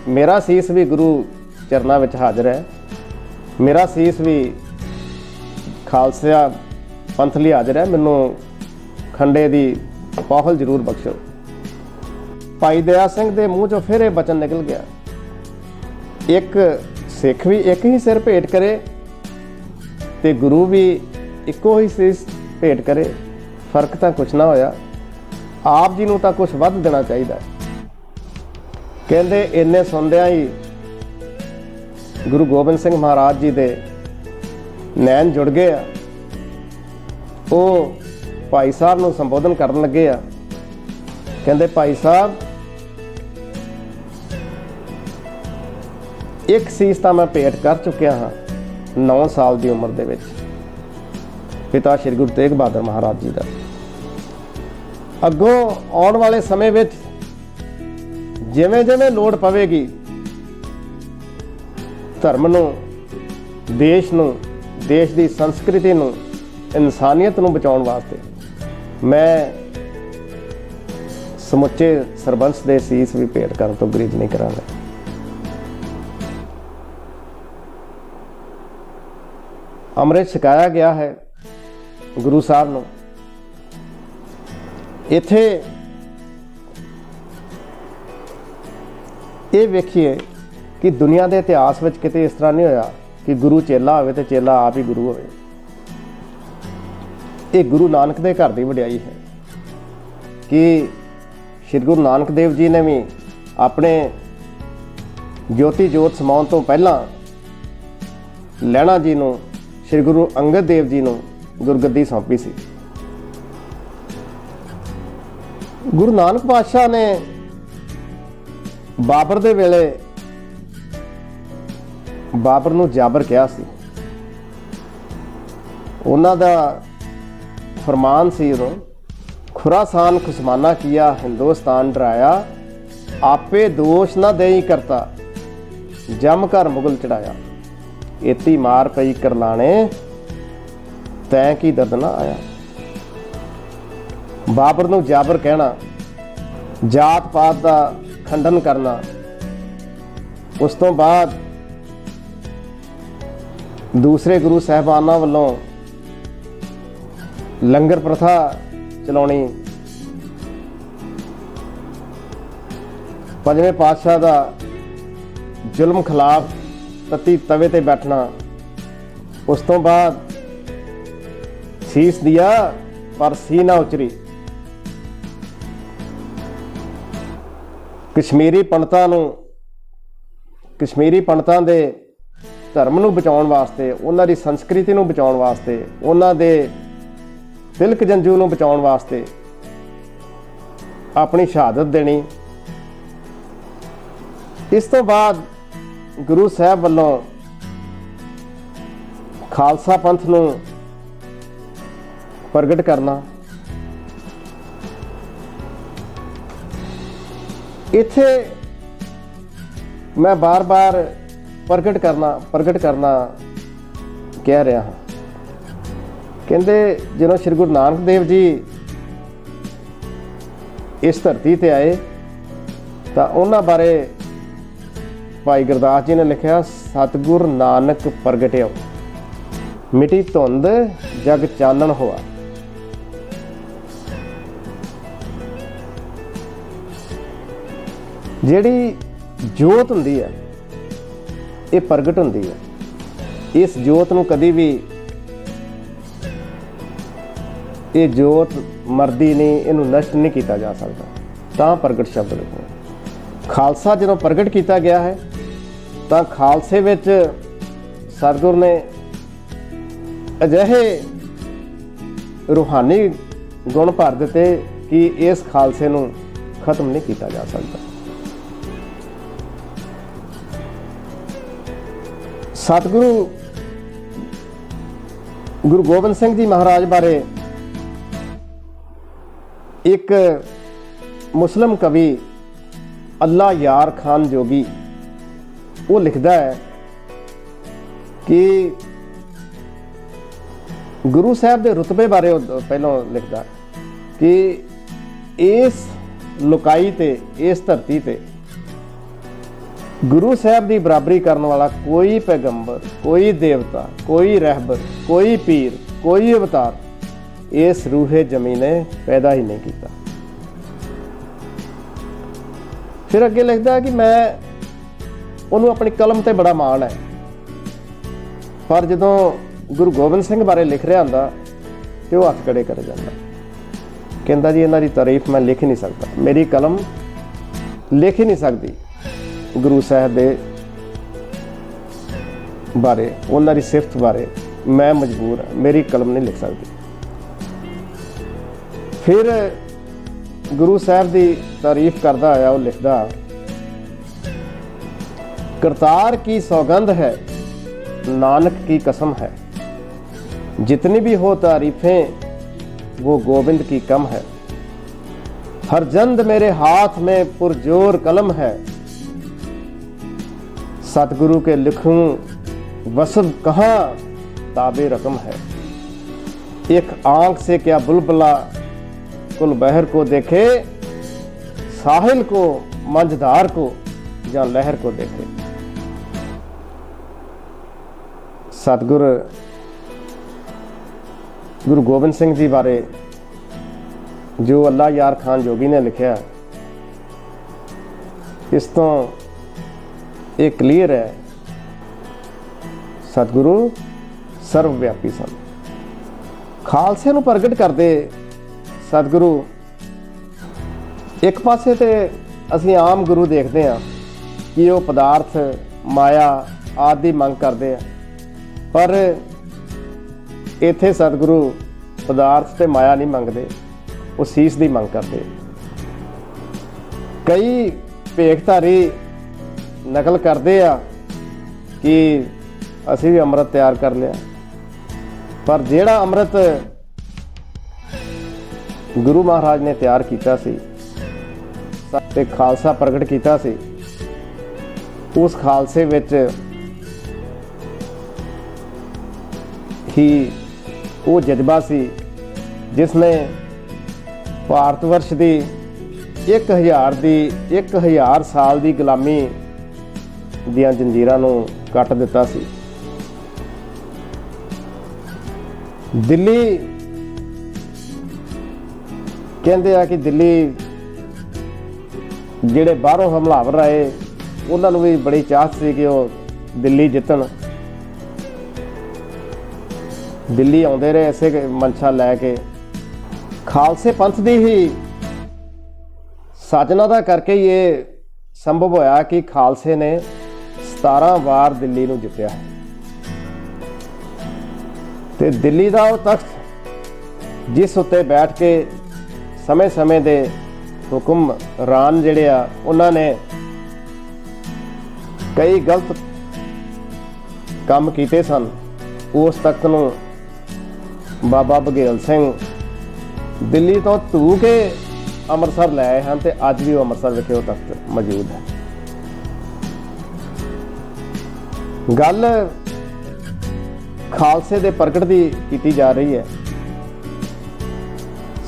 ਮੇਰਾ ਸੀਸ ਵੀ ਗੁਰੂ ਚਰਨਾਂ ਵਿੱਚ ਹਾਜ਼ਰ ਹੈ, ਮੇਰਾ ਸੀਸ ਵੀ ਖਾਲਸਾ ਪੰਥ ਲਈ ਹਾਜ਼ਰ ਹੈ, ਮੈਨੂੰ ਖੰਡੇ ਦੀ ਪਾਹੁਲ ਜ਼ਰੂਰ ਬਖਸ਼ੋ। ਭਾਈ ਦਇਆ ਸਿੰਘ ਦੇ ਮੂੰਹ ਚੋਂ ਫਿਰ ਇਹ ਬਚਨ ਨਿਕਲ ਗਿਆ, ਇੱਕ ਸਿੱਖ ਵੀ ਇੱਕ ਹੀ ਸਿਰ ਭੇਟ ਕਰੇ ਤੇ ਗੁਰੂ ਵੀ ਇੱਕੋ ਹੀ ਸੀਸ ਭੇਟ ਕਰੇ, ਫਰਕ ਤਾਂ ਕੁਛ ਨਾ ਹੋਇਆ। ਆਪ ਜੀ ਨੂੰ ਤਾਂ ਕੁਛ ਵੱਧ ਦੇਣਾ ਚਾਹੀਦਾ। ਕਹਿੰਦੇ ਇੰਨੇ ਸੁਣਦਿਆਂ ਹੀ ਗੁਰੂ ਗੋਬਿੰਦ ਸਿੰਘ ਮਹਾਰਾਜ ਜੀ ਦੇ ਨੈਣ ਜੁੜ ਗਏ ਆ। ਉਹ ਭਾਈ ਸਾਹਿਬ ਨੂੰ ਸੰਬੋਧਨ ਕਰਨ ਲੱਗੇ ਆ। ਕਹਿੰਦੇ ਭਾਈ ਸਾਹਿਬ ਇੱਕ ਸੀਸ ਤਾਂ ਮੈਂ ਭੇਟ ਕਰ ਚੁੱਕਿਆ ਹਾਂ 9 ਸਾਲ ਦੀ ਉਮਰ ਦੇ ਵਿੱਚ ਪਿਤਾ ਸ਼੍ਰੀ ਗੁਰੂ ਤੇਗ ਬਹਾਦਰ ਮਹਾਰਾਜ ਜੀ ਦਾ। ਅੱਗੋਂ ਆਉਣ ਵਾਲੇ ਸਮੇਂ ਵਿੱਚ ਜਿਵੇਂ ਜਿਵੇਂ ਲੋੜ ਪਵੇਗੀ ਧਰਮ ਨੂੰ, ਦੇਸ਼ ਨੂੰ, ਦੇਸ਼ ਦੀ ਸੰਸਕ੍ਰਿਤੀ ਨੂੰ, ਇਨਸਾਨੀਅਤ ਨੂੰ ਬਚਾਉਣ ਵਾਸਤੇ ਮੈਂ ਸਮੁੱਚੇ ਸਰਬੰਸ ਦੇ ਸੀਸ ਵੀ ਭੇਟ ਕਰਨ ਤੋਂ ਗੁਰੇਜ਼ ਨਹੀਂ ਕਰਾਂਗਾ। ਅੰਮ੍ਰਿਤ ਛਕਾਇਆ ਗਿਆ ਹੈ ਗੁਰੂ ਸਾਹਿਬ ਨੂੰ। ਇੱਥੇ ਇਹ ਵੇਖੀਏ ਕਿ ਦੁਨੀਆ ਦੇ ਇਤਿਹਾਸ ਵਿੱਚ ਕਿਤੇ ਇਸ ਤਰ੍ਹਾਂ ਨਹੀਂ ਹੋਇਆ ਕਿ ਗੁਰੂ ਚੇਲਾ ਹੋਵੇ ਤੇ ਚੇਲਾ ਆਪ ਹੀ ਗੁਰੂ ਹੋਵੇ। ਇਹ ਗੁਰੂ ਨਾਨਕ ਦੇ ਘਰ ਦੀ ਵਡਿਆਈ ਹੈ ਕਿ ਸ਼੍ਰੀ ਗੁਰੂ ਨਾਨਕ ਦੇਵ ਜੀ ਨੇ ਵੀ ਆਪਣੇ ਜੋਤੀ ਜੋਤ ਸਮਾਉਣ ਤੋਂ ਪਹਿਲਾਂ ਲਹਿਣਾ ਜੀ ਨੂੰ, ਸ਼੍ਰੀ ਗੁਰੂ ਅੰਗਦ ਦੇਵ ਜੀ ਨੂੰ ਗੁਰਗੱਦੀ ਸੌਂਪੀ ਸੀ। ਗੁਰੂ ਨਾਨਕ ਪਾਤਸ਼ਾਹ ਨੇ ਬਾਬਰ ਦੇ ਵੇਲੇ ਬਾਬਰ ਨੂੰ ਜਾਬਰ ਕਿਹਾ ਸੀ। ਉਹਨਾਂ ਦਾ फरमान सी उदों, खुरासान खुसमाना किया हिंदुस्तान डराया, आपे दोष ना दे करता, जम कर मुगल चढ़ाया, एती मार पई करलाने तैं की दर्द ना आया। बाबर नूं जाबर कहना, जात पात का खंडन करना, उस तो बाद दूसरे गुरु साहबाना वालों लंगर प्रथा चलाउणी, पंजवें पातशाह का जुल्म खिलाफ तत्ती तवे ते बैठना, उस तो बाद शीस दिया पर सी ना उचरी। कश्मीरी पंडितां दे धर्म नूं बचाउण वास्ते, उन्हां दी संस्कृति नूं बचाउण वास्ते, उन्हां दे तिलक जंजू नूं बचाउण वास्ते अपनी शहादत देनी। इस तो बाद गुरु साहब वालों खालसा पंथ नूं प्रगट करना। इत्थे मैं बार बार प्रगट करना कह रहा हाँ। कहते ਜਦੋਂ श्री गुरु नानक देव जी इस धरती ते आए तो उन्होंने बारे भाई गुरदास जी ने लिखा, सतगुर नानक प्रगटियो मिटी धुंध जग चानन होआ। जिहड़ी जोत हुंदी है ये प्रगट हुंदी है। इस जोत नूं कदी भी ये जोत मरदी नहीं, इनू नष्ट नहीं किया जा सकता। तां प्रगट शब्द लिखो। खालसा जदों प्रगट किया गया है तो खालसे विच सतगुर ने अजिहे रूहानी गुण भर दिते कि इस खालसे नूं खत्म नहीं किया जा सकता। सतगुरु गुरु गोबिंद सिंह जी महाराज बारे एक मुस्लिम कवि अल्लाह यार खान जोगी वो लिखता है कि गुरु साहब के रुतबे बारे पहलों लिखता कि इस लुकाई ते, इस धरती ते गुरु साहब की बराबरी करने वाला कोई पैगंबर, कोई देवता, कोई रहबर, कोई पीर, कोई अवतार इस रूहे जमी ने पैदा ही नहीं किया। फिर अगे लिखता कि मैं उन्होंने अपनी कलम ते बड़ा मान है, पर जदों गुरु गोबिंद सिंह बारे लिख रहा होंदा तो वह हथ खड़े कर जाता। कहता जी इन्हां दी तारीफ मैं लिख नहीं सकता, मेरी कलम लिख ही नहीं सकती गुरु साहब दे बारे, उन्हां दी सिफत बारे मैं मजबूर हाँ, मेरी कलम नहीं लिख सकती। फिर गुरु साहब की तारीफ करता आया वो लिखदा, करतार की सौगंध है नानक की कसम है, जितनी भी हो तारीफें वो गोविंद की कम है। हर जंद मेरे हाथ में पुरजोर कलम है, सतगुरु के लिखूं वसब कहाँ ताबे रकम है। एक आंख से क्या बुलबुला कुल बहर को देखे, साहिल को मंझधार को या लहर को देखे। सतगुरु गुरु गोबिंद सिंह जी बारे जो अल्लाह यार खान जोगी ने लिखा, इस तो ये क्लीयर है सतगुरु सर्वव्यापी सन। खालसे नूं प्रगट करते सतगुरु एक पासे ते असीं आम गुरु देखते हैं कि वो पदार्थ माया आदि मंग करते हैं, पर इत्थे सतगुरु पदार्थ ते माया नहीं मंगते, वो सीस की मंग करते। कई भेखधारी नकल करते आ कि असी भी अमृत तैयार कर लिया, पर जिहड़ा अमृत गुरु महाराज ने तैयार किया सी ते खालसा प्रगट किया सी, उस खालसे विच ही वो जज्बा सी जिसने भारत वर्ष की 1000 साल की गुलामी दियां जंजीरां नूं कट दिता सी। दिल्ली कहते हैं कि दिल्ली जिहड़े बाहरों हमलावर आए उन्होंने भी बड़ी चाहत सी कि वो दिल्ली जितन, दिल्ली आउंदे रहे इसे मंशा लैके। खालसे पंथ की ही साजना का करके ये संभव होया कि खालसे ने 17 वार दिल्ली नूं जित्तिया है। ते दिल्ली का वो तख्त जिस उत्ते बैठ के समय समय दे हुक्मरान जिहड़े आ उन्होंने कई गलत काम कीते सन, उस तख्त नूं बाबा बघेल सिंह दिल्ली तो धू के ਅੰਮ੍ਰਿਤਸਰ ਲੈ ਆਏ ਹਨ, ਤੇ ਅੱਜ ਵੀ ਉਹ ਅੰਮ੍ਰਿਤਸਰ ਵਿਖੇ ਉਹ ਤਖਤ ਮੌਜੂਦ ਹੈ। ਗੱਲ ਖਾਲਸੇ ਦੇ ਪ੍ਰਗਟ ਦੀ ਕੀਤੀ ਜਾ ਰਹੀ ਹੈ।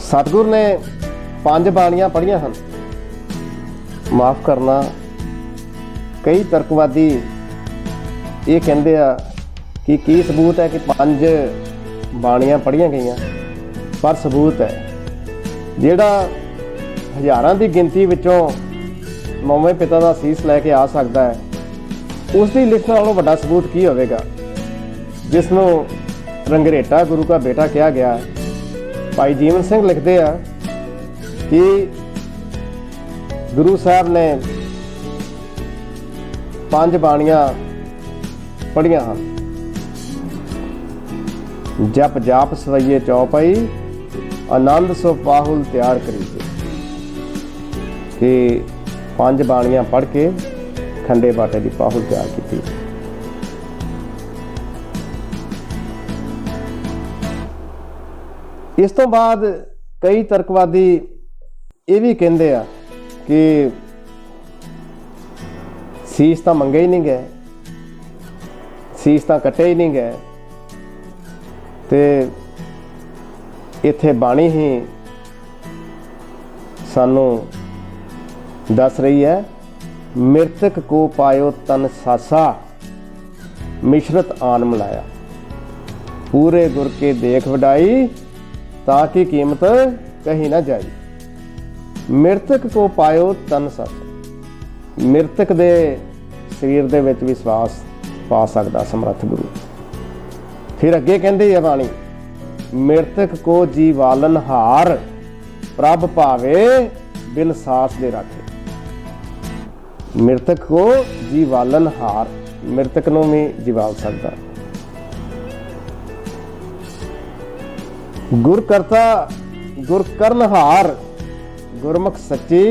ਸਤਿਗੁਰ ਨੇ 5 ਬਾਣੀਆਂ ਪੜ੍ਹੀਆਂ ਹਨ। ਮਾਫ ਕਰਨਾ, ਕਈ ਤਰਕਵਾਦੀ ਇਹ ਕਹਿੰਦੇ ਆ ਕਿ ਕੀ ਸਬੂਤ ਹੈ ਕਿ 5 ਬਾਣੀਆਂ ਪੜ੍ਹੀਆਂ ਗਈਆਂ, ਪਰ ਸਬੂਤ ਹੈ ਜਿਹੜਾ ਹਜ਼ਾਰਾਂ ਦੀ ਗਿਣਤੀ ਵਿੱਚੋਂ ਨੌਵੇਂ ਪਿਤਾ ਦਾ ਸੀਸ ਲੈ ਕੇ ਆ ਸਕਦਾ ਹੈ, ਉਸ ਦੀ ਲਿਖਤ ਨਾਲੋਂ ਵੱਡਾ ਸਬੂਤ ਕੀ ਹੋਵੇਗਾ, ਜਿਸ ਨੂੰ ਰੰਗਰੇਟਾ ਗੁਰੂ ਦਾ ਬੇਟਾ ਕਿਹਾ ਗਿਆ। ਭਾਈ ਜੀਵਨ ਸਿੰਘ ਲਿਖਦੇ ਆ ਕਿ ਗੁਰੂ ਸਾਹਿਬ ਨੇ 5 ਬਾਣੀਆਂ ਪੜ੍ਹੀਆਂ ਹਨ। ਜਪ ਜਾਪ ਸਵਈਏ ਚੌਪਈ, ਆਨੰਦ ਸੋ ਪਾਹੁਲ ਤਿਆਰ ਕਰੀਏ, कि 5 ਬਾਣੀਆਂ पढ़ के खंडे बाटे की पाहुल तैयार की। इस तो बाद कई तर्कवादी ये भी कहते हैं कि सीस तो मंगे ही नहीं गए, सीस तो कटे ही नहीं गए, ते इत्थे बाणी ही सानू दस रही है, मृतक को पायो तन सासा, मिश्रत आन मिलाया, पूरे गुर के देख वडाई, ताकि कीमत कहीं ना जाई। मृतक को पायो तन सासा, मृतक दे शरीर दे विच विश्वास पा सकदा समर्थ गुरु। फिर अगे कहंदी है बाणी, मृतक को जीवालन हार, प्रभ भावे बिन सास दे राखे। मृतक को जीवालन हार, मृतक नूं भी जीवाल सकदा। गुर करता गुर करनहार, गुरमुख सच्ची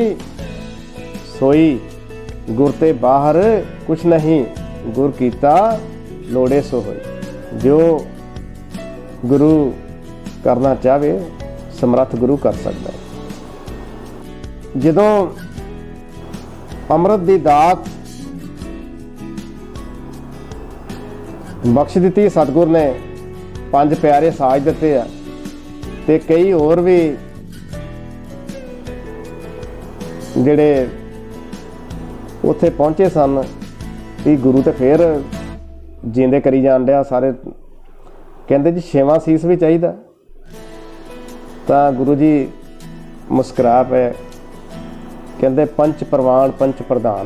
सोई, गुर ते बाहर कुछ नहीं, गुर कीता लोड़े सो होई। जो गुरु करना चाहे समर्थ गुरु कर सकता है। जदों अमृत की दात बख्श दी, सतगुर ने 5 प्यारे साज दिते आ, ते कई होर भी जिहड़े उत्थे पहुंचे सन कि गुरु तो फिर जींदे करी जान दिया। सारे कहते जी 6वां सीस भी चाहिए, तो गुरु जी मुस्कुरा पे कहते पंच प्रवान पंच प्रधान,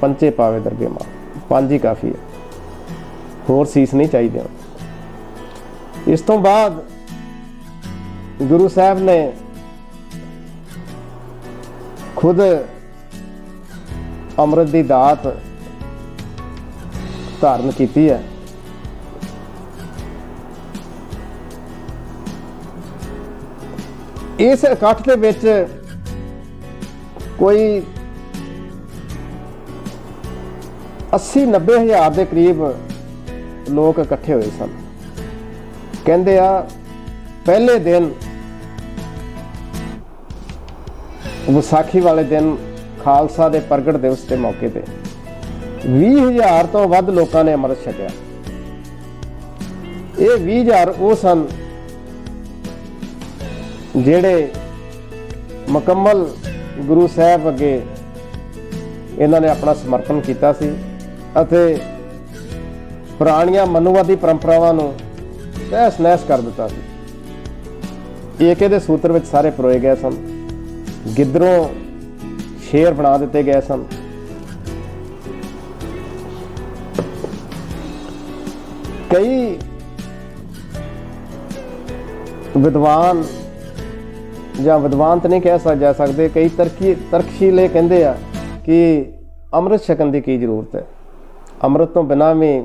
पंचे पावे दरगे मां, 5 ही काफ़ी है, होर सीस नहीं चाहिए। इस तो बाद गुरु साहब ने खुद अमृत की दात धारण की है। इस इकट्ठ के विच कोई 80-90 हज़ार के करीब लोग इकट्ठे हुए सन। कहते आ पहले दिन विसाखी वाले दिन खालसा के प्रगट दिवस के मौके पर 20,000 तो वध लोगों ने अमृत छकिया। ये 20,000 वो सन जेड़े मुकम्मल गुरु साहब अगे इन्होंने अपना समर्पण किया सी अते पुरानियां मनुवादी परंपरावां नूं तहस नहस कर दिता सी। एके दे सूत्र विच सारे परोए गए सन, गिद्रों शेर बना दिते गए सन। कई विद्वान ਜਾਂ ਵਿਦਵਾਨ ਤਾਂ ਨਹੀਂ ਕਹਿ ਜਾ ਸਕਦੇ, ਕਈ ਤਰਕਸ਼ੀਲੇ ਕਹਿੰਦੇ ਆ ਕਿ ਅੰਮ੍ਰਿਤ ਛਕਣ ਦੀ ਕੀ ਜ਼ਰੂਰਤ ਹੈ, ਅੰਮ੍ਰਿਤ ਤੋਂ ਬਿਨਾਂ ਵੀ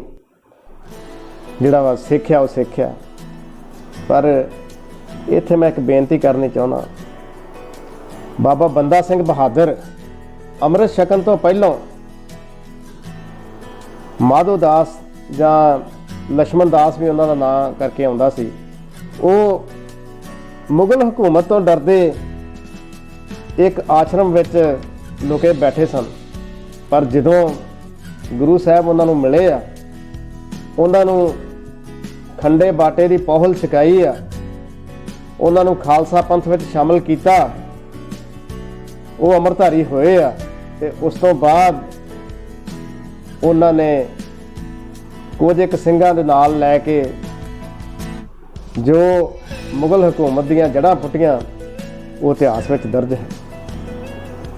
ਜਿਹੜਾ ਵਾ ਸਿੱਖਿਆ ਉਹ ਸਿੱਖਿਆ। ਪਰ ਇੱਥੇ ਮੈਂ ਇੱਕ ਬੇਨਤੀ ਕਰਨੀ ਚਾਹੁੰਦਾ, ਬਾਬਾ ਬੰਦਾ ਸਿੰਘ ਬਹਾਦਰ ਅੰਮ੍ਰਿਤ ਛਕਣ ਤੋਂ ਪਹਿਲਾਂ ਮਾਧੋ ਦਾਸ ਜਾਂ ਲਛਮਣ ਦਾਸ ਵੀ ਉਹਨਾਂ ਦਾ ਨਾਂ ਕਰਕੇ ਆਉਂਦਾ ਸੀ, ਉਹ ਮੁਗਲ ਹਕੂਮਤ ਤੋਂ ਡਰਦੇ ਇੱਕ ਆਸ਼ਰਮ ਵਿੱਚ ਲੁਕੇ ਬੈਠੇ ਸਨ। ਪਰ ਜਦੋਂ ਗੁਰੂ ਸਾਹਿਬ ਉਹਨਾਂ ਨੂੰ ਮਿਲੇ ਆ, ਉਹਨਾਂ ਨੂੰ ਖੰਡੇ ਬਾਟੇ ਦੀ ਪਹੁਲ ਛਕਾਈ ਆ, ਉਹਨਾਂ ਨੂੰ ਖਾਲਸਾ ਪੰਥ ਵਿੱਚ ਸ਼ਾਮਲ ਕੀਤਾ, ਉਹ ਅੰਮ੍ਰਿਤਧਾਰੀ ਹੋਏ ਆ। ਤੇ ਉਸ ਤੋਂ ਬਾਅਦ ਉਹਨਾਂ ਨੇ ਕੁਝ ਇੱਕ ਸਿੰਘਾਂ ਦੇ ਨਾਲ ਲੈ ਕੇ ਜੋ ਮੁਗਲ ਹਕੂਮਤ ਦੀਆਂ ਜੜ੍ਹਾਂ ਪੁੱਟੀਆਂ, ਉਹ ਇਤਿਹਾਸ ਵਿੱਚ ਦਰਜ ਹੈ।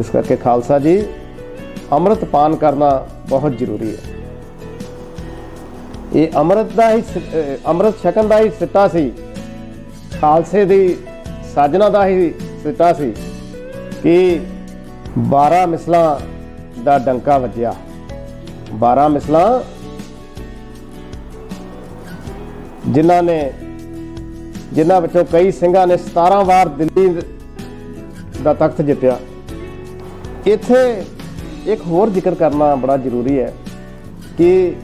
ਇਸ ਕਰਕੇ ਖਾਲਸਾ ਜੀ, ਅੰਮ੍ਰਿਤ ਪਾਨ ਕਰਨਾ ਬਹੁਤ ਜ਼ਰੂਰੀ ਹੈ। ਇਹ ਅੰਮ੍ਰਿਤ ਛਕਣ ਦਾ ਹੀ ਸਿੱਟਾ ਸੀ, ਖਾਲਸੇ ਦੀ ਸਾਜਨਾ ਦਾ ਹੀ ਸਿੱਟਾ ਸੀ ਕਿ 12 ਮਿਸਲਾਂ ਦਾ ਡੰਕਾ ਵੱਜਿਆ। 12 ਮਿਸਲਾਂ ਜਿਨ੍ਹਾਂ ਵਿੱਚੋਂ ਕਈ ਸਿੰਘਾਂ ਨੇ 17 ਵਾਰ ਦਿੱਲੀ ਦਾ ਤਖਤ ਜਿੱਤਿਆ। ਇੱਥੇ ਇੱਕ ਹੋਰ ਜ਼ਿਕਰ ਕਰਨਾ ਬੜਾ ਜ਼ਰੂਰੀ ਹੈ ਕਿ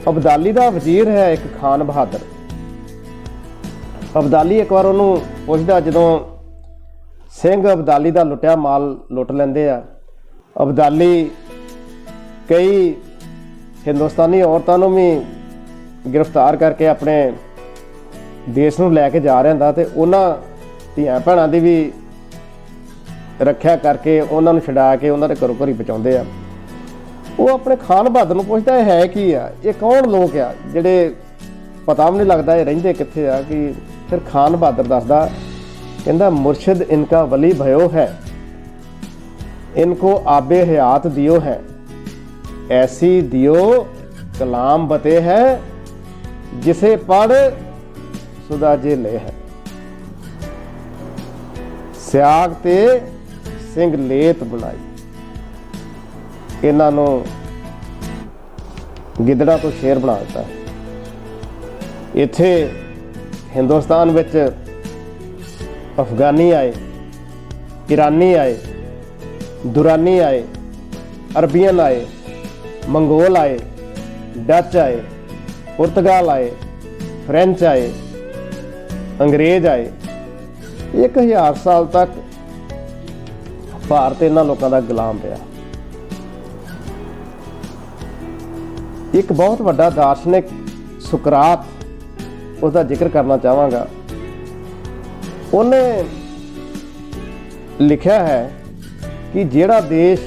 ਅਬਦਾਲੀ ਦਾ ਵਜ਼ੀਰ ਹੈ ਇੱਕ ਖਾਨ ਬਹਾਦਰ। ਅਬਦਾਲੀ ਇੱਕ ਵਾਰ ਉਹਨੂੰ ਪੁੱਛਦਾ, ਜਦੋਂ ਸਿੰਘ ਅਬਦਾਲੀ ਦਾ ਲੁੱਟਿਆ ਮਾਲ ਲੁੱਟ ਲੈਂਦੇ ਆ, ਅਬਦਾਲੀ ਕਈ ਹਿੰਦੁਸਤਾਨੀ ਔਰਤਾਂ ਨੂੰ ਵੀ ਗ੍ਰਿਫਤਾਰ ਕਰਕੇ ਆਪਣੇ ਦੇਸ਼ ਨੂੰ ਲੈ ਕੇ ਜਾ ਰਿਹਾ ਹੁੰਦਾ, ਤੇ ਉਹਨਾਂ ਧੀਆਂ ਭੈਣਾਂ ਦੀ ਵੀ ਰੱਖਿਆ ਕਰਕੇ ਉਹਨਾਂ ਨੂੰ ਛਡਾ ਕੇ ਉਹਨਾਂ ਦੇ ਘਰੋਂ ਘਰੀ ਪਹੁੰਚਾਉਂਦੇ ਆ। ਉਹ ਆਪਣੇ ਖਾਨ ਬਹਾਦਰ ਨੂੰ ਪੁੱਛਦਾ, ਇਹ ਹੈ ਕੀ ਆ, ਇਹ ਕੌਣ ਲੋਕ ਆ ਜਿਹੜੇ ਪਤਾ ਵੀ ਨਹੀਂ ਲੱਗਦਾ ਇਹ ਰਹਿੰਦੇ ਕਿੱਥੇ ਆ। ਕਿ ਫਿਰ ਖਾਨ ਬਹਾਦਰ ਦੱਸਦਾ, ਕਹਿੰਦਾ ਮੁਰਸ਼ਿਦ ਇਨਕਾ ਵਲੀ भयो है, इनको आबे हयात दियो है, ऐसी दियो कलाम बते है, जिसे पढ़ सुधा जे ले है, ਸਿਆਗ ਤੇ ਸਿੰਘ ਲੇਤ ਬਣਾਈ। ਇਹਨਾਂ ਨੂੰ ਗਿੱਦੜਾ ਤੋਂ ਸ਼ੇਰ ਬਣਾ ਦਿੱਤਾ। ਇੱਥੇ ਹਿੰਦੁਸਤਾਨ ਵਿੱਚ ਅਫਗਾਨੀ ਆਏ, ਈਰਾਨੀ ਆਏ, ਦੁਰਾਨੀ ਆਏ, ਅਰਬੀਅਨ ਆਏ, ਮੰਗੋਲ ਆਏ, ਡੱਚ ਆਏ, ਪੁਰਤਗਾਲ ਆਏ, ਫ੍ਰੈਂਚ ਆਏ, ਅੰਗਰੇਜ਼ ਆਏ। 1000 ਸਾਲ ਤੱਕ ਭਾਰਤ ਇਹਨਾਂ ਲੋਕਾਂ ਦਾ ਗੁਲਾਮ ਰਿਹਾ। ਇੱਕ ਬਹੁਤ ਵੱਡਾ ਦਾਰਸ਼ਨਿਕ ਸੁਕਰਾਤ, ਉਹਦਾ ਜ਼ਿਕਰ ਕਰਨਾ ਚਾਹਾਂਗਾ। ਉਹਨੇ ਲਿਖਿਆ ਹੈ ਕਿ ਜਿਹੜਾ ਦੇਸ਼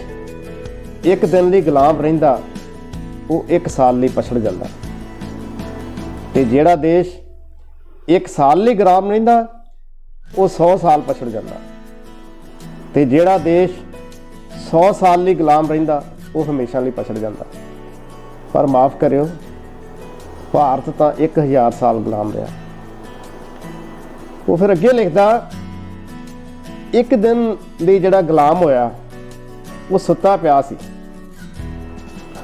ਇੱਕ ਦਿਨ ਲਈ ਗੁਲਾਮ ਰਹਿੰਦਾ, ਉਹ 1 ਸਾਲ ਲਈ ਪਛੜ ਜਾਂਦਾ, ਤੇ ਜਿਹੜਾ ਦੇਸ਼ 1 ਸਾਲ ਲਈ ਗੁਲਾਮ ਰਹਿੰਦਾ, ਉਹ 100 ਸਾਲ ਪਛੜ ਜਾਂਦਾ, ਤੇ ਜਿਹੜਾ ਦੇਸ਼ 100 ਸਾਲ ਲਈ ਗੁਲਾਮ ਰਹਿੰਦਾ, ਉਹ ਹਮੇਸ਼ਾ ਲਈ ਪਛੜ ਜਾਂਦਾ। ਪਰ ਮਾਫ ਕਰਿਓ, ਭਾਰਤ ਤਾਂ 1000 ਸਾਲ ਗੁਲਾਮ ਰਿਹਾ। ਉਹ ਫਿਰ ਅੱਗੇ ਲਿਖਦਾ, ਇੱਕ ਦਿਨ ਲਈ ਜਿਹੜਾ ਗੁਲਾਮ ਹੋਇਆ, ਉਹ ਸੁੱਤਾ ਪਿਆ ਸੀ।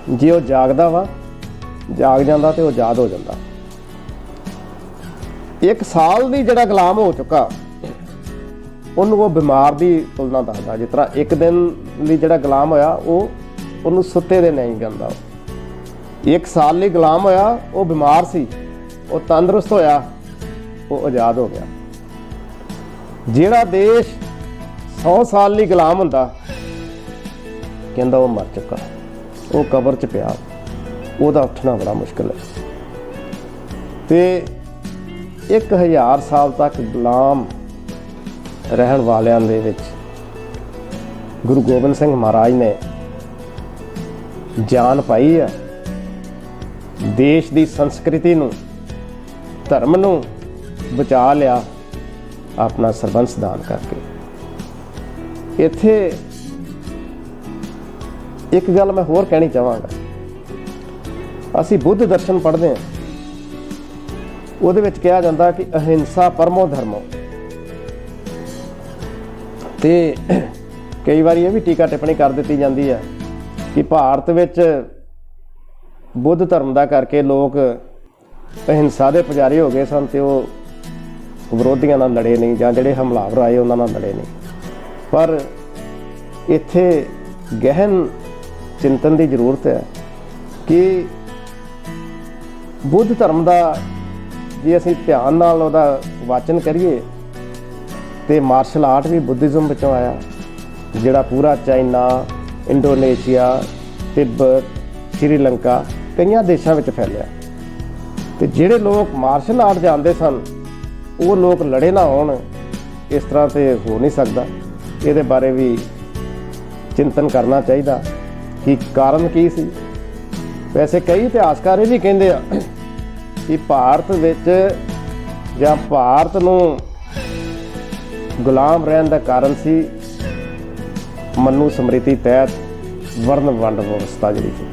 ਜੇ ਉਹ ਜਾਗਦਾ ਵਾ, ਜਾਗ ਜਾਂਦਾ ਤੇ ਉਹ ਆਜ਼ਾਦ ਹੋ ਜਾਂਦਾ। 1 ਸਾਲ ਦੀ ਜਿਹੜਾ ਗੁਲਾਮ ਹੋ ਚੁੱਕਾ, ਉਹਨੂੰ ਉਹ ਬਿਮਾਰ ਦੀ ਤੁਲਨਾ ਦੱਸਦਾ। ਜਿਸ ਤਰ੍ਹਾਂ ਇੱਕ ਦਿਨ ਲਈ ਜਿਹੜਾ ਗੁਲਾਮ ਹੋਇਆ, ਉਹਨੂੰ ਸੁੱਤੇ ਦੇ ਨਹੀਂ ਕਹਿੰਦਾ। 1 ਸਾਲ ਲਈ ਗੁਲਾਮ ਹੋਇਆ, ਉਹ ਬਿਮਾਰ ਸੀ, ਉਹ ਤੰਦਰੁਸਤ ਹੋਇਆ, ਉਹ ਆਜ਼ਾਦ ਹੋ ਗਿਆ। ਜਿਹੜਾ ਦੇਸ਼ 100 ਸਾਲ ਲਈ ਗੁਲਾਮ ਹੁੰਦਾ, ਕਹਿੰਦਾ ਉਹ ਮਰ ਚੁੱਕਾ, ਉਹ ਕਬਰ 'ਚ ਪਿਆ, ਉਹਦਾ ਉੱਠਣਾ ਬੜਾ ਮੁਸ਼ਕਿਲ ਹੈ। ਤੇ 1000 ਸਾਲ ਤੱਕ ਗੁਲਾਮ ਰਹਿਣ ਵਾਲਿਆਂ ਦੇ ਵਿੱਚ ਗੁਰੂ ਗੋਬਿੰਦ ਸਿੰਘ ਮਹਾਰਾਜ ਨੇ ਜਾਨ ਪਾਈ ਆ। ਦੇਸ਼ ਦੀ ਸੰਸਕ੍ਰਿਤੀ ਨੂੰ, ਧਰਮ ਨੂੰ ਬਚਾ ਲਿਆ ਆਪਣਾ ਸਰਬੰਸ ਦਾਨ ਕਰਕੇ। ਇੱਥੇ ਇੱਕ ਗੱਲ ਮੈਂ ਹੋਰ ਕਹਿਣੀ ਚਾਹਾਂਗਾ। ਅਸੀਂ ਬੁੱਧ ਦਰਸ਼ਨ ਪੜ੍ਹਦੇ ਹਾਂ, ਉਹਦੇ ਵਿੱਚ ਕਿਹਾ ਜਾਂਦਾ ਕਿ ਅਹਿੰਸਾ ਪਰਮੋ ਧਰਮੋ। ਤੇ ਕਈ ਵਾਰੀ ਇਹ ਵੀ ਟੀਕਾ ਟਿੱਪਣੀ ਕਰ ਦਿੱਤੀ ਜਾਂਦੀ ਹੈ ਕਿ ਭਾਰਤ ਵਿੱਚ ਬੁੱਧ ਧਰਮ ਦਾ ਕਰਕੇ ਲੋਕ ਅਹਿੰਸਾ ਦੇ ਪੁਜਾਰੀ ਹੋ ਗਏ ਸਨ ਤੇ ਉਹ ਵਿਰੋਧੀਆਂ ਨਾਲ ਲੜੇ ਨਹੀਂ, ਜਾਂ ਜਿਹੜੇ ਹਮਲਾਵਰ ਆਏ ਉਹਨਾਂ ਨਾਲ ਲੜੇ ਨਹੀਂ। ਪਰ ਇੱਥੇ ਗਹਿਨ ਚਿੰਤਨ ਦੀ ਜ਼ਰੂਰਤ ਹੈ ਕਿ ਬੁੱਧ ਧਰਮ ਦਾ ਜੇ ਅਸੀਂ ਧਿਆਨ ਨਾਲ ਉਹਦਾ ਵਾਚਨ ਕਰੀਏ ਤੇ ਮਾਰਸ਼ਲ ਆਰਟ ਵੀ ਬੁੱਧਿਜ਼ਮ ਵਿੱਚੋਂ ਆਇਆ, ਜਿਹੜਾ ਪੂਰਾ ਚਾਈਨਾ, ਇੰਡੋਨੇਸ਼ੀਆ, ਤਿੱਬਤ, ਸ਼੍ਰੀਲੰਕਾ ਕਈਆਂ ਦੇਸ਼ਾਂ ਵਿੱਚ ਫੈਲਿਆ। ਤੇ ਜਿਹੜੇ ਲੋਕ ਮਾਰਸ਼ਲ ਆਰਟ ਜਾਣਦੇ ਸਨ ਉਹ ਲੋਕ ਲੜੇ ਨਾ ਹੋਣ, ਇਸ ਤਰ੍ਹਾਂ ਤੇ ਹੋ ਨਹੀਂ ਸਕਦਾ। ਇਹਦੇ ਬਾਰੇ ਵੀ ਚਿੰਤਨ ਕਰਨਾ ਚਾਹੀਦਾ ਕਿ ਕਾਰਨ ਕੀ ਸੀ। ਵੈਸੇ ਕਈ ਇਤਿਹਾਸਕਾਰ ਇਹ ਵੀ ਕਹਿੰਦੇ ਆ ਕਿ ਭਾਰਤ ਵਿੱਚ ਜਾਂ ਭਾਰਤ ਨੂੰ ਗੁਲਾਮ ਰਹਿਣ ਦਾ ਕਾਰਨ ਸੀ ਮਨੂ ਸਮ੍ਰਿਤੀ ਤਹਿਤ ਵਰਨ ਵੰਡ ਵਿਵਸਥਾ ਜਿਹੜੀ ਸੀ।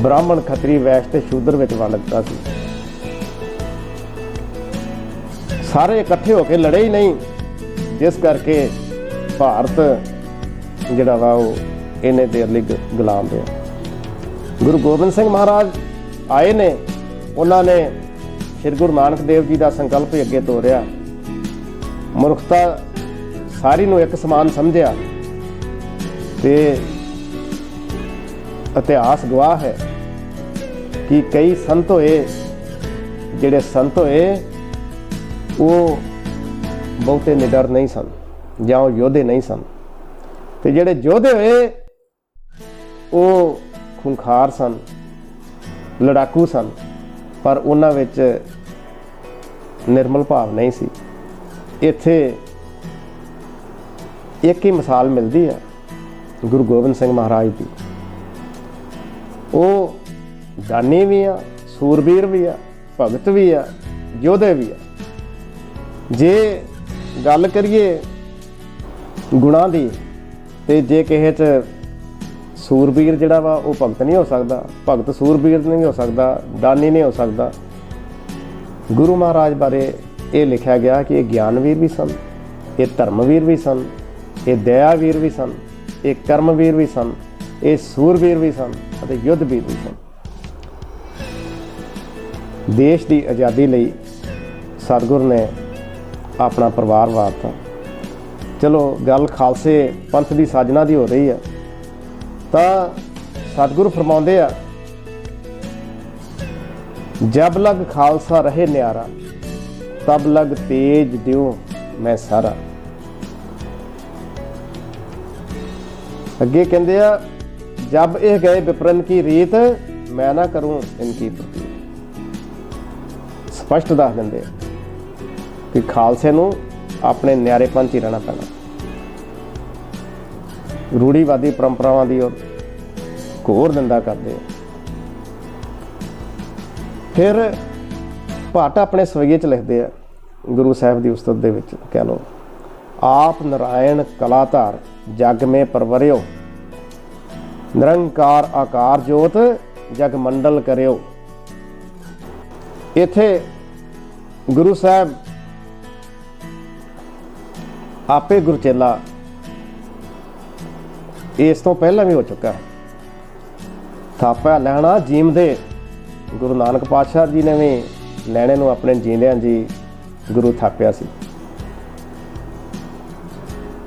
ਬ੍ਰਾਹਮਣ, ਖੱਤਰੀ, ਵੈਸ਼ ਤੇ ਸ਼ੂਦਰ ਵਿੱਚ ਵੰਡ ਦਿੱਤਾ ਸੀ। ਸਾਰੇ ਇਕੱਠੇ ਹੋ ਕੇ ਲੜੇ ਹੀ ਨਹੀਂ, ਜਿਸ ਕਰਕੇ ਭਾਰਤ ਜਿਹੜਾ ਵਾ ਉਹ ਇੰਨੇ ਦੇਰ ਲਈ ਗੁਲਾਮ ਰਿਹਾ। ਗੁਰੂ ਗੋਬਿੰਦ ਸਿੰਘ ਮਹਾਰਾਜ ਆਏ ਨੇ, ਉਹਨਾਂ ਨੇ ਸ਼੍ਰੀ ਗੁਰੂ ਨਾਨਕ ਦੇਵ ਜੀ ਦਾ ਸੰਕਲਪ ਹੀ ਅੱਗੇ ਤੋਰਿਆ। ਮਨੁੱਖਤਾ ਸਾਰੀ ਨੂੰ ਇੱਕ ਸਮਾਨ ਸਮਝਿਆ ਤੇ ਇਤਿਹਾਸ ਗਵਾਹ ਹੈ ਕਿ ਕਈ ਸੰਤ ਹੋਏ, ਜਿਹੜੇ ਸੰਤ ਹੋਏ ਉਹ ਬਹੁਤੇ ਨਿਡਰ ਨਹੀਂ ਸਨ ਜਾਂ ਉਹ ਯੋਧੇ ਨਹੀਂ ਸਨ, ਤੇ ਜਿਹੜੇ ਯੋਧੇ ਹੋਏ ਉਹ ਖੁੰਖਾਰ ਸਨ, ਲੜਾਕੂ ਸਨ, ਪਰ ਉਹਨਾਂ ਵਿੱਚ ਨਿਰਮਲ ਭਾਵ ਨਹੀਂ ਸੀ। ਇੱਥੇ ਇੱਕ ਹੀ ਮਿਸਾਲ ਮਿਲਦੀ ਹੈ ਗੁਰੂ ਗੋਬਿੰਦ ਸਿੰਘ ਮਹਾਰਾਜ ਦੀ। ਉਹ ਦਾਨੀ ਵੀ ਆ, ਸੂਰਬੀਰ ਵੀ ਆ, ਭਗਤ ਵੀ ਆ, ਯੋਧੇ ਵੀ ਆ। ਜੇ ਗੱਲ ਕਰੀਏ ਗੁਣਾਂ ਦੀ ਤੇ ਜੇ ਕਿਸੇ 'ਚ ਸੂਰਬੀਰ ਜਿਹੜਾ ਵਾ ਉਹ ਭਗਤ ਨਹੀਂ ਹੋ ਸਕਦਾ, ਭਗਤ ਸੂਰਬੀਰ ਨਹੀਂ ਹੋ ਸਕਦਾ, ਦਾਨੀ ਨਹੀਂ ਹੋ ਸਕਦਾ। ਗੁਰੂ ਮਹਾਰਾਜ ਬਾਰੇ ਇਹ ਲਿਖਿਆ ਗਿਆ ਕਿ ਇਹ ਗਿਆਨਵੀਰ ਵੀ ਸਨ, ਇਹ ਧਰਮਵੀਰ ਵੀ ਸਨ, ਇਹ ਦਇਆਵੀਰ ਵੀ ਸਨ, ਇਹ ਕਰਮਵੀਰ ਵੀ ਸਨ, ਇਹ ਸੂਰਬੀਰ ਵੀ ਸਨ ਅਤੇ ਯੁੱਧਵੀਰ ਵੀ ਸਨ। ਦੇਸ਼ ਦੀ ਆਜ਼ਾਦੀ ਲਈ ਸਤਿਗੁਰੂ ਨੇ ਆਪਣਾ ਪਰਿਵਾਰ ਵਾਰਤਾ। ਚਲੋ ਗੱਲ ਖਾਲਸੇ ਪੰਥ ਦੀ ਸਾਜਨਾ ਦੀ ਹੋ ਰਹੀ ਹੈ ਤਾਂ ਸਤਿਗੁਰੂ ਫਰਮਾਉਂਦੇ ਆ, ਜਬ ਲਗ ਖਾਲਸਾ ਰਹੇ ਨਿਆਰਾ, ਤਬ ਲਗ ਤੇਜ ਦਿਓ ਮੈਂ ਸਾਰਾ। ਅੱਗੇ ਕਹਿੰਦੇ ਆ, ਜਬ ਇਹ ਗਏ ਵਿਪਰਨ ਕੀ ਰੀਤ, ਮੈਂ ਨਾ ਕਰੂੰ ਇਨਕੀ ਪ੍ਰਤੀ। ਸਪਸ਼ਟ ਦੱਸ ਦਿੰਦੇ ਕਿ ਖਾਲਸੇ ਨੂੰ ਆਪਣੇ ਨਿਆਰੇਪਨ 'ਚ ਹੀ ਰਹਿਣਾ ਪੈਣਾ। ਰੂੜੀਵਾਦੀ ਪਰੰਪਰਾਵਾਂ ਦੀ ਉਹ ਘੋਰ ਨਿੰਦਾ ਕਰਦੇ ਆ। ਫਿਰ ਭੱਟ ਆਪਣੇ ਸਵਈਏ 'ਚ ਲਿਖਦੇ ਆ, ਗੁਰੂ ਸਾਹਿਬ ਦੀ ਉਸਤਤ ਦੇ ਵਿੱਚ ਕਹਿ ਲਓ, ਆਪ ਨਾਰਾਇਣ ਕਲਾਧਾਰ ਜਗ ਮੇ ਪਰਵਰਿਓ, ਨਿਰੰਕਾਰ ਆਕਾਰ ਜੋਤ ਜਗ ਮੰਡਲ ਕਰਿਓ। ਇੱਥੇ ਗੁਰੂ ਸਾਹਿਬ ਆਪੇ ਗੁਰਚੇਲਾ ਇਸ ਤੋਂ ਪਹਿਲਾਂ ਵੀ ਹੋ ਚੁੱਕਾ ਹੈ। ਥਾਪਾ ਲੈਣਾ ਜੀਮ ਦੇ ਗੁਰੂ ਨਾਨਕ ਪਾਤਸ਼ਾਹ ਜੀ ਨੇ ਵੀ ਲੈਣੇ ਨੂੰ ਆਪਣੇ ਜੀਂਦਿਆਂ ਜੀ ਗੁਰੂ ਥਾਪਿਆ ਸੀ।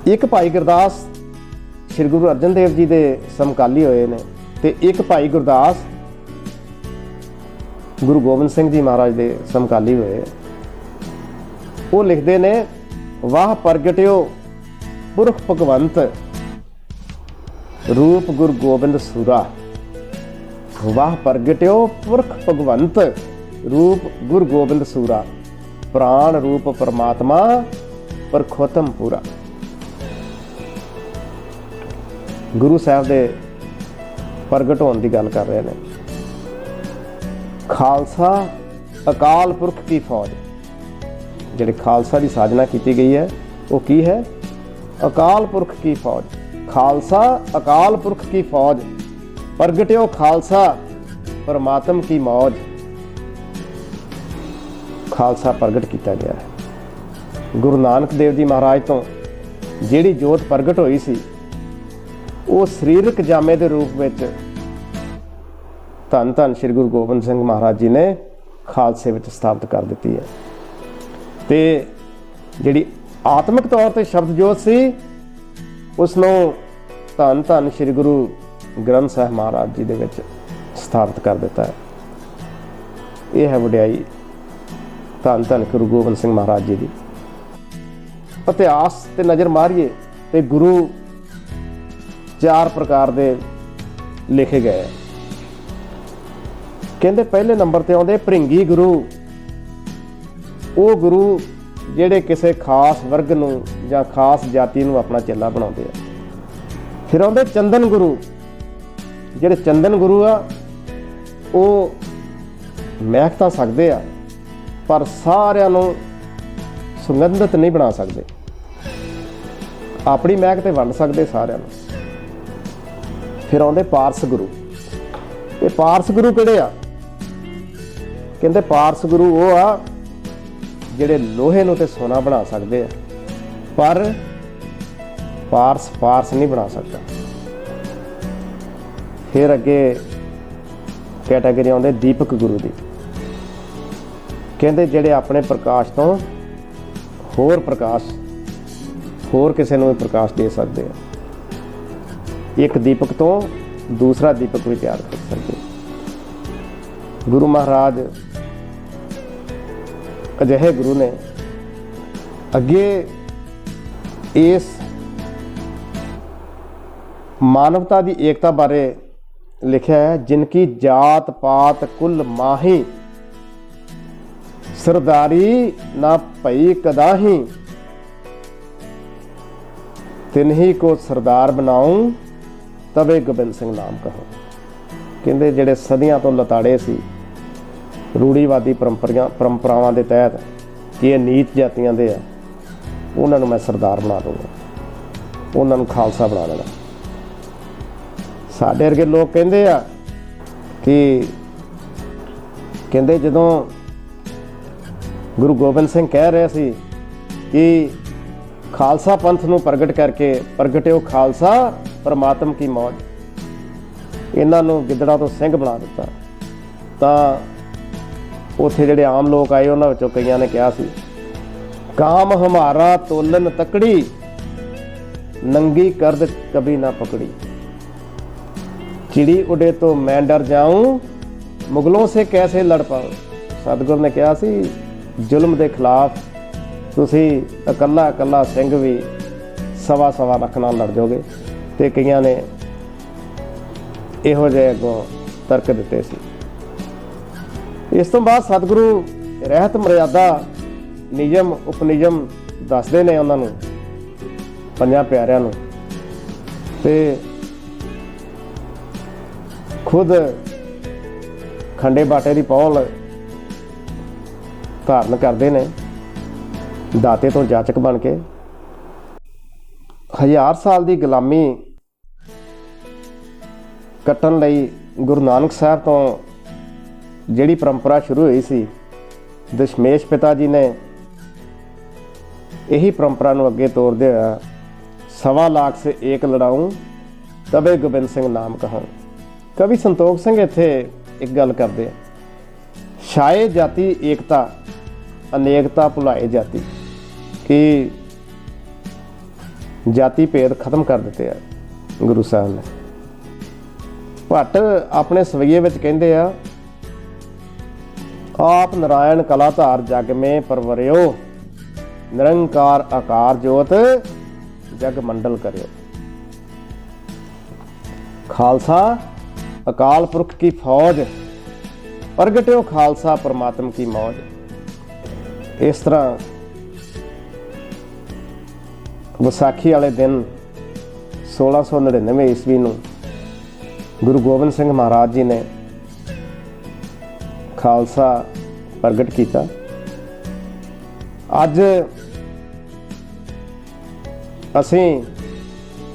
ਇੱਕ ਭਾਈ ਗੁਰਦਾਸ ਸ਼੍ਰੀ ਗੁਰੂ ਅਰਜਨ ਦੇਵ ਜੀ ਦੇ ਸਮਕਾਲੀ ਹੋਏ ਨੇ ਤੇ ਇੱਕ ਭਾਈ ਗੁਰਦਾਸ ਗੁਰੂ ਗੋਬਿੰਦ ਸਿੰਘ ਜੀ ਮਹਾਰਾਜ ਦੇ ਸਮਕਾਲੀ ਹੋਏ। ਉਹ ਲਿਖਦੇ ਨੇ, ਵਾਹ ਪ੍ਰਗਟਿਓ ਪੁਰਖ ਭਗਵੰਤ, ਰੂਪ ਗੁਰੂ ਗੋਬਿੰਦ ਸੂਰਾ। ਵਾਹ ਪ੍ਰਗਟਿਓ ਪੁਰਖ ਭਗਵੰਤ, ਰੂਪ ਗੁਰੂ ਗੋਬਿੰਦ ਸੂਰਾ। ਪ੍ਰਾਣ ਰੂਪ ਪਰਮਾਤਮਾ ਪਰਖੋਤਮ ਪੂਰਾ। ਗੁਰੂ ਸਾਹਿਬ ਦੇ ਪ੍ਰਗਟ ਹੋਣ ਦੀ ਗੱਲ ਕਰ ਰਹੇ ਨੇ। ਖਾਲਸਾ ਅਕਾਲ ਪੁਰਖ ਕੀ ਫੌਜ, ਜਿਹੜੇ ਖਾਲਸਾ ਦੀ ਸਾਜਨਾ ਕੀਤੀ ਗਈ ਹੈ ਉਹ ਕੀ ਹੈ? ਅਕਾਲ ਪੁਰਖ ਕੀ ਫੌਜ। ਖਾਲਸਾ ਅਕਾਲ ਪੁਰਖ ਕੀ ਫੌਜ, ਪ੍ਰਗਟਿਓ ਖਾਲਸਾ ਪਰਮਾਤਮ ਕੀ ਮੌਜ। ਖਾਲਸਾ ਪ੍ਰਗਟ ਕੀਤਾ ਗਿਆ ਹੈ। ਗੁਰੂ ਨਾਨਕ ਦੇਵ ਜੀ ਮਹਾਰਾਜ ਤੋਂ ਜਿਹੜੀ ਜੋਤ ਪ੍ਰਗਟ ਹੋਈ ਸੀ ਉਹ ਸਰੀਰਕ ਜਾਮੇ ਦੇ ਰੂਪ ਵਿੱਚ ਧੰਨ ਧੰਨ ਸ੍ਰੀ ਗੁਰੂ ਗੋਬਿੰਦ ਸਿੰਘ ਮਹਾਰਾਜ ਜੀ ਨੇ ਖਾਲਸੇ ਵਿੱਚ ਸਥਾਪਿਤ ਕਰ ਦਿੱਤੀ ਹੈ। ਤੇ ਜਿਹੜੀ ਆਤਮਿਕ ਤੌਰ ਤੇ ਸ਼ਬਦ ਜੋਤ ਸੀ ਉਸ ਨੂੰ ਧੰਨ ਧੰਨ ਸ੍ਰੀ ਗੁਰੂ ਗ੍ਰੰਥ ਸਾਹਿਬ ਮਹਾਰਾਜ ਜੀ ਦੇ ਵਿੱਚ ਸਥਾਪਿਤ ਕਰ ਦਿੱਤਾ ਹੈ। ਇਹ ਹੈ ਵਡਿਆਈ ਧੰਨ ਧੰਨ ਗੁਰੂ ਗੋਬਿੰਦ ਸਿੰਘ ਮਹਾਰਾਜ ਜੀ ਦੀ। ਇਤਿਹਾਸ ਤੇ ਨਜ਼ਰ ਮਾਰੀਏ ਤੇ ਗੁਰੂ 4 ਪ੍ਰਕਾਰ ਦੇ ਲਿਖੇ ਗਏ। ਕਹਿੰਦੇ ਪਹਿਲੇ ਨੰਬਰ ਤੇ ਆਉਂਦੇ ਭ੍ਰਿੰਗੀ ਗੁਰੂ। ਉਹ ਗੁਰੂ ਜਿਹੜੇ ਕਿਸੇ ਖਾਸ ਵਰਗ ਨੂੰ ਜਾਂ ਖਾਸ ਜਾਤੀ ਨੂੰ ਆਪਣਾ ਚੇਲਾ ਬਣਾਉਂਦੇ ਆ। ਫਿਰ ਆਉਂਦੇ ਚੰਦਨ ਗੁਰੂ। ਜਿਹੜੇ ਚੰਦਨ ਗੁਰੂ ਆ ਉਹ ਮਹਿਕ ਤਾਂ ਸਕਦੇ ਆ ਪਰ ਸਾਰਿਆਂ ਨੂੰ ਸੁਗੰਧਿਤ ਨਹੀਂ ਬਣਾ ਸਕਦੇ। ਆਪਣੀ ਮਹਿਕ ਤੇ ਵੰਡ ਸਕਦੇ ਸਾਰਿਆਂ ਨੂੰ। ਫਿਰ ਆਉਂਦੇ ਪਾਰਸ ਗੁਰੂ। ਇਹ ਪਾਰਸ ਗੁਰੂ ਕਿਹੜੇ ਆ? ਕਹਿੰਦੇ ਪਾਰਸ ਗੁਰੂ ਉਹ ਆ ਜਿਹੜੇ ਲੋਹੇ ਨੂੰ ਤੇ ਸੋਨਾ ਬਣਾ ਸਕਦੇ ਆ ਪਰ ਪਾਰਸ ਨਹੀਂ ਬਣਾ ਸਕਦਾ। ਫਿਰ ਅੱਗੇ ਕੈਟਾਗਰੀ ਆਉਂਦੇ ਦੀਪਕ ਗੁਰੂ ਦੀ। ਕਹਿੰਦੇ ਜਿਹੜੇ ਆਪਣੇ ਪ੍ਰਕਾਸ਼ ਤੋਂ ਹੋਰ ਕਿਸੇ ਨੂੰ ਪ੍ਰਕਾਸ਼ ਦੇ ਸਕਦੇ ਆ। ਇੱਕ ਦੀਪਕ ਤੋਂ ਦੂਸਰਾ ਦੀਪਕ ਵੀ ਤਿਆਰ ਕਰ ਸਕਦੇ। ਗੁਰੂ ਮਹਾਰਾਜ ਅਜਿਹੇ ਗੁਰੂ ਨੇ। ਅੱਗੇ ਇਸ ਮਾਨਵਤਾ ਦੀ ਏਕਤਾ ਬਾਰੇ ਲਿਖਿਆ ਹੈ। ਜਿਨਕੀ ਜਾਤ ਪਾਤ ਕੁਲ ਮਾਹੀ ਸਰਦਾਰੀ ਨਾ ਭਈ ਕਦਾਹੀ ਤਿਨਹੀ ਕੋ ਸਰਦਾਰ ਬਣਾਉ ਤਵੇ ਗੋਬਿੰਦ ਸਿੰਘ ਨਾਮ ਕਹੋ। ਕਹਿੰਦੇ ਜਿਹੜੇ ਸਦੀਆਂ ਤੋਂ ਲਤਾੜੇ ਸੀ ਰੂੜੀਵਾਦੀ ਪਰੰਪਰਾਵਾਂ ਦੇ ਤਹਿਤ ਕਿ ਇਹ ਨੀਚ ਜਾਤੀਆਂ ਦੇ ਆ, ਉਹਨਾਂ ਨੂੰ ਮੈਂ ਸਰਦਾਰ ਬਣਾ ਦੂੰਗਾ, ਉਹਨਾਂ ਨੂੰ ਖਾਲਸਾ ਬਣਾ ਦੇਣਾ। ਸਾਡੇ ਵਰਗੇ ਲੋਕ ਕਹਿੰਦੇ ਆ ਕਿ ਕਹਿੰਦੇ ਜਦੋਂ ਗੁਰੂ ਗੋਬਿੰਦ ਸਿੰਘ ਕਹਿ ਰਹੇ ਸੀ ਕਿ ਖਾਲਸਾ ਪੰਥ ਨੂੰ ਪ੍ਰਗਟ ਕਰਕੇ ਪ੍ਰਗਟਿਓ ਖਾਲਸਾ ਪਰਮਾਤਮ ਕੀ ਮੌਜ, ਇਹਨਾਂ ਨੂੰ ਗਿੱਦੜਾਂ ਤੋਂ ਸਿੰਘ ਬਣਾ ਦਿੱਤਾ। ਤਾਂ ਉੱਥੇ ਜਿਹੜੇ ਆਮ ਲੋਕ ਆਏ ਉਹਨਾਂ ਵਿੱਚੋਂ ਕਈਆਂ ਨੇ ਕਿਹਾ ਸੀ ਕਾਮ ਹਮਾਰਾ ਤੋਲਨ ਤਕੜੀ ਨੰਗੀ ਕਰਦ ਕਭੀ ਨਾ ਪਕੜੀ, ਚਿੜੀ ਉਡੇ ਤੋਂ ਮੈਂ ਡਰ ਜਾਊਂ ਮੁਗਲੋਂ ਸੇ ਕੈਸੇ ਲੜ ਪਾਓ। ਸਤਿਗੁਰ ਨੇ ਕਿਹਾ ਸੀ ਜ਼ੁਲਮ ਦੇ ਖਿਲਾਫ ਤੁਸੀਂ ਇਕੱਲਾ ਸਿੰਘ ਵੀ 1.25 ਲੱਖ ਨਾਲ ਲੜ ਜਾਓਗੇ। ਤੇ ਕਈਆਂ ਨੇ ਇਹੋ ਜਿਹੇ ਅੱਗੋਂ ਤਰਕ ਦਿੱਤੇ ਸੀ। ਇਸ ਤੋਂ ਬਾਅਦ ਸਤਿਗੁਰੂ ਰਹਿਤ ਮਰਿਆਦਾ ਨਿਯਮ ਉਪਨਿਯਮ ਦੱਸਦੇ ਨੇ ਉਹਨਾਂ ਨੂੰ, ਪੰਜਾਂ ਪਿਆਰਿਆਂ ਨੂੰ, ਤੇ ਖੁਦ ਖੰਡੇ ਬਾਟੇ ਦੀ ਪੌਲ ਧਾਰਨ ਕਰਦੇ ਨੇ ਦਾਤੇ ਤੋਂ ਜਾਚਕ ਬਣ ਕੇ। 1000 ਸਾਲ ਦੀ ਗੁਲਾਮੀ ਕੱਟਣ ਲਈ ਗੁਰੂ ਨਾਨਕ ਸਾਹਿਬ ਤੋਂ ਜਿਹੜੀ ਪਰੰਪਰਾ ਸ਼ੁਰੂ ਹੋਈ ਸੀ, ਦਸ਼ਮੇਸ਼ ਪਿਤਾ ਜੀ ਨੇ ਇਹੀ ਪਰੰਪਰਾ ਨੂੰ ਅੱਗੇ ਤੋਰਦੇ ਹੋਇਆ 1.25 ਲੱਖ ਸੇ ਏਕ ਲੜਾਊਂ ਤਬੇ ਗੋਬਿੰਦ ਸਿੰਘ ਨਾਮ ਕਹਾਂ। ਕਵੀ ਸੰਤੋਖ ਸਿੰਘ ਇੱਥੇ ਇੱਕ ਗੱਲ ਕਰਦੇ ਆ, ਛਾਏ ਜਾਤੀ ਏਕਤਾ ਅਨੇਕਤਾ ਭੁਲਾਏ ਜਾਤੀ, ਕਿ ਜਾਤੀ ਭੇਦ ਖਤਮ ਕਰ ਦਿੱਤੇ ਆ ਗੁਰੂ ਸਾਹਿਬ ਨੇ। ਭੱਟ ਆਪਣੇ ਸਵਈਏ ਵਿੱਚ ਕਹਿੰਦੇ ਆ ਆਪ ਨਾਰਾਇਣ ਕਲਾ ਧਾਰ ਜਗ ਮੇ ਪਰਵਰਿਓ ਨਿਰੰਕਾਰ ਆਕਾਰ ਜੋਤ ਜਗ ਮੰਡਲ ਕਰਿਓ। ਖਾਲਸਾ ਅਕਾਲ ਪੁਰਖ ਕੀ ਫੌਜ ਪ੍ਰਗਟਿਓ ਖਾਲਸਾ ਪਰਮਾਤਮ ਕੀ ਮੌਜ। ਇਸ ਤਰ੍ਹਾਂ ਵਿਸਾਖੀ ਵਾਲੇ ਦਿਨ 1699 ਈਸਵੀ ਨੂੰ ਗੁਰੂ ਗੋਬਿੰਦ ਸਿੰਘ ਮਹਾਰਾਜ ਜੀ ਨੇ ਖਾਲਸਾ ਪ੍ਰਗਟ ਕੀਤਾ। ਅੱਜ ਅਸੀਂ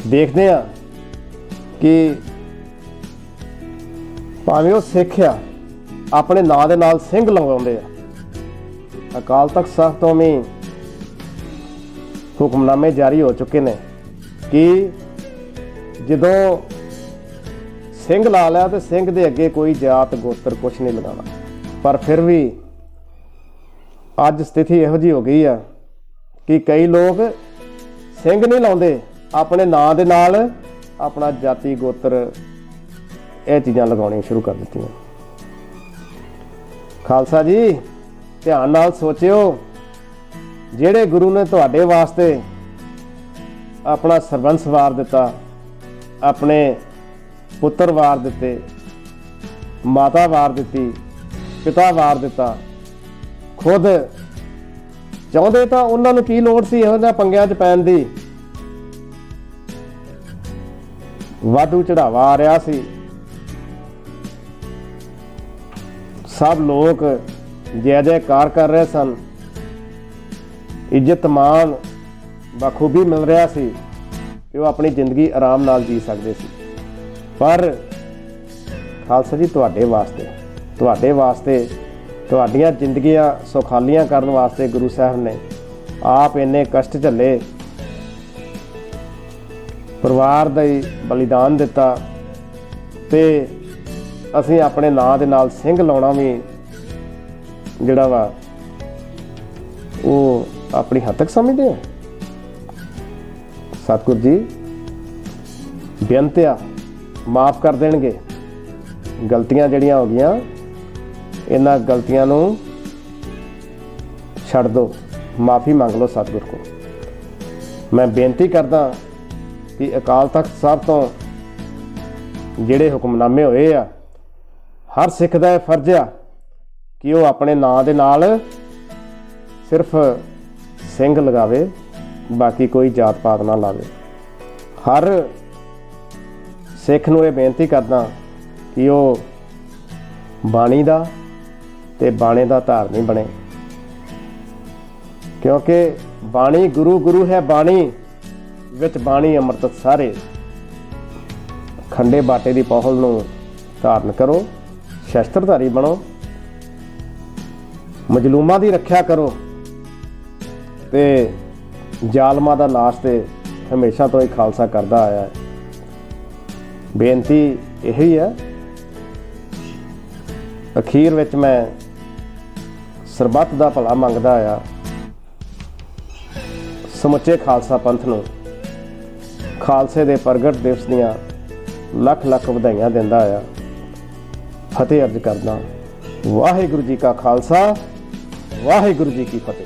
ਦੇਖਦੇ ਹਾਂ ਕਿ ਭਾਵੇਂ ਉਹ ਸਿੱਖ ਆ ਆਪਣੇ ਨਾਂ ਦੇ ਨਾਲ ਸਿੰਘ ਲਗਾਉਂਦੇ ਆ, ਅਕਾਲ ਤਖਤ ਸਾਹਿਬ ਤੋਂ ਵੀ ਹੁਕਮਨਾਮੇ ਜਾਰੀ ਹੋ ਚੁੱਕੇ ਨੇ ਕਿ ਜਦੋਂ ਸਿੰਘ ਲਾ ਲਿਆ ਤੇ ਸਿੰਘ ਦੇ ਅੱਗੇ ਕੋਈ ਜਾਤ ਗੋਤਰ ਕੁਛ ਨਹੀਂ ਲਗਾਉਣਾ। ਪਰ ਫਿਰ ਵੀ ਅੱਜ ਸਥਿਤੀ ਇਹੋ ਜਿਹੀ ਹੋ ਗਈ ਆ ਕਿ ਕਈ ਲੋਕ ਸਿੰਘ ਨਹੀਂ ਲਾਉਂਦੇ, ਆਪਣੇ ਨਾਂ ਦੇ ਨਾਲ ਆਪਣਾ ਜਾਤੀ ਗੋਤਰ ਇਹ ਚੀਜ਼ਾਂ ਲਗਾਉਣੀਆਂ ਸ਼ੁਰੂ ਕਰ ਦਿੱਤੀਆਂ। ਖਾਲਸਾ ਜੀ ਧਿਆਨ ਨਾਲ ਸੋਚਿਓ, ਜਿਹੜੇ ਗੁਰੂ ਨੇ ਤੁਹਾਡੇ ਵਾਸਤੇ ਆਪਣਾ ਸਰਬੰਸ ਵਾਰ ਦਿੱਤਾ, ਆਪਣੇ ਪੁੱਤਰ ਵਾਰ ਦਿੱਤੇ, ਮਾਤਾ ਵਾਰ ਦਿੱਤੀ, ਪਿਤਾ ਵਾਰ ਦਿੱਤਾ, ਖੁਦ ਚਾਹੁੰਦੇ ਤਾਂ ਉਹਨਾਂ ਨੂੰ ਕੀ ਲੋੜ ਸੀ ਇਹੋ ਜਿਹੇ ਪੰਗਿਆਂ 'ਚ ਪੈਣ ਦੀ। ਵਾਧੂ ਚੜਾਵਾ ਆ ਰਿਹਾ ਸੀ, ਸਭ ਲੋਕ ਜੈ ਜੈਕਾਰ ਕਰ ਰਹੇ ਸਨ, ਇੱਜ਼ਤ ਮਾਣ ਬਖੂਬੀ ਮਿਲ ਰਿਹਾ ਸੀ ਕਿ ਉਹ ਆਪਣੀ ਜ਼ਿੰਦਗੀ ਆਰਾਮ ਨਾਲ ਜੀ ਸਕਦੇ ਸੀ। ਪਰ ਖਾਲਸਾ ਜੀ ਤੁਹਾਡੇ ਵਾਸਤੇ ਤੁਹਾਡੀਆਂ ਜ਼ਿੰਦਗੀਆਂ ਸੁਖਾਲੀਆਂ ਕਰਨ ਵਾਸਤੇ ਗੁਰੂ ਸਾਹਿਬ ਨੇ ਆਪ ਇੰਨੇ ਕਸ਼ਟ ਝੱਲੇ, ਪਰਿਵਾਰ ਦਾ ਹੀ ਬਲੀਦਾਨ ਦਿੱਤਾ, ਤੇ ਅਸੀਂ ਆਪਣੇ ਨਾਂ ਦੇ ਨਾਲ ਸਿੰਘ ਲਾਉਣਾ ਵੀ ਜਿਹੜਾ ਵਾ ਉਹ ਆਪਣੀ ਹੱਦ ਤੱਕ ਸਮਝਦੇ ਆ। ਸਤਿਗੁਰ ਜੀ ਬੇਨਤੀ ਆ, ਮਾਫ ਕਰ ਦੇਣਗੇ। ਗਲਤੀਆਂ ਜਿਹੜੀਆਂ ਹੋ ਗਈਆਂ, ਇਹਨਾਂ ਗਲਤੀਆਂ ਨੂੰ ਛੱਡ ਦਿਓ, ਮਾਫੀ ਮੰਗ ਲਓ ਸਤਿਗੁਰ ਕੋਲ। ਮੈਂ ਬੇਨਤੀ ਕਰਦਾ ਕਿ ਅਕਾਲ ਤਖਤ ਸਾਹਿਬ ਤੋਂ ਜਿਹੜੇ ਹੁਕਮਨਾਮੇ ਹੋਏ ਆ, ਹਰ ਸਿੱਖ ਦਾ ਇਹ ਫਰਜ਼ ਆ ਕਿ ਉਹ ਆਪਣੇ ਨਾਂ ਦੇ ਨਾਲ ਸਿਰਫ ਸਿੰਘ ਲਗਾਵੇ, ਬਾਕੀ ਕੋਈ ਜਾਤ ਪਾਤ ਨਾ ਲਾਵੇ। ਹਰ ਸਿੱਖ ਨੂੰ ਇਹ ਬੇਨਤੀ ਕਰਦਾ ਕਿ ਉਹ ਬਾਣੀ ਦਾ ਤੇ ਬਾਣੇ ਦਾ ਧਾਰਨੀ ਬਣੇ, ਕਿਉਂਕਿ ਬਾਣੀ ਗੁਰੂ ਹੈ ਬਾਣੀ ਵਿੱਚ ਬਾਣੀ ਅੰਮ੍ਰਿਤ ਸਾਰੇ। ਖੰਡੇ ਬਾਟੇ ਦੀ ਪਹੁਲ ਨੂੰ ਧਾਰਨ ਕਰੋ, ਸ਼ਸਤਰਧਾਰੀ ਬਣੋ, ਮਜਲੂਮਾਂ ਦੀ ਰੱਖਿਆ ਕਰੋ ਤੇ ਜ਼ਾਲਮਾਂ ਦਾ ਨਾਸ਼ ਤੇ ਹਮੇਸ਼ਾ ਤੋਂ ਹੀ ਖਾਲਸਾ ਕਰਦਾ ਆਇਆ ਹੈ। ਬੇਨਤੀ ਇਹੀ ਹੈ। ਅਖੀਰ ਵਿੱਚ ਮੈਂ ਸਰਬੱਤ ਦਾ ਭਲਾ ਮੰਗਦਾ ਆ, ਸਮੁੱਚੇ ਖਾਲਸਾ ਪੰਥ ਨੂੰ ਖਾਲਸੇ ਦੇ ਪ੍ਰਗਟ ਦਿਵਸ ਦੀਆਂ ਲੱਖ ਲੱਖ ਵਧਾਈਆਂ ਦਿੰਦਾ ਆ। ਫਤਿਹ ਅਰਜ਼ ਕਰਦਾ। ਵਾਹਿਗੁਰੂ ਜੀ ਕਾ ਖਾਲਸਾ, ਵਾਹਿਗੁਰੂ ਜੀ ਕੀ ਫਤਿਹ।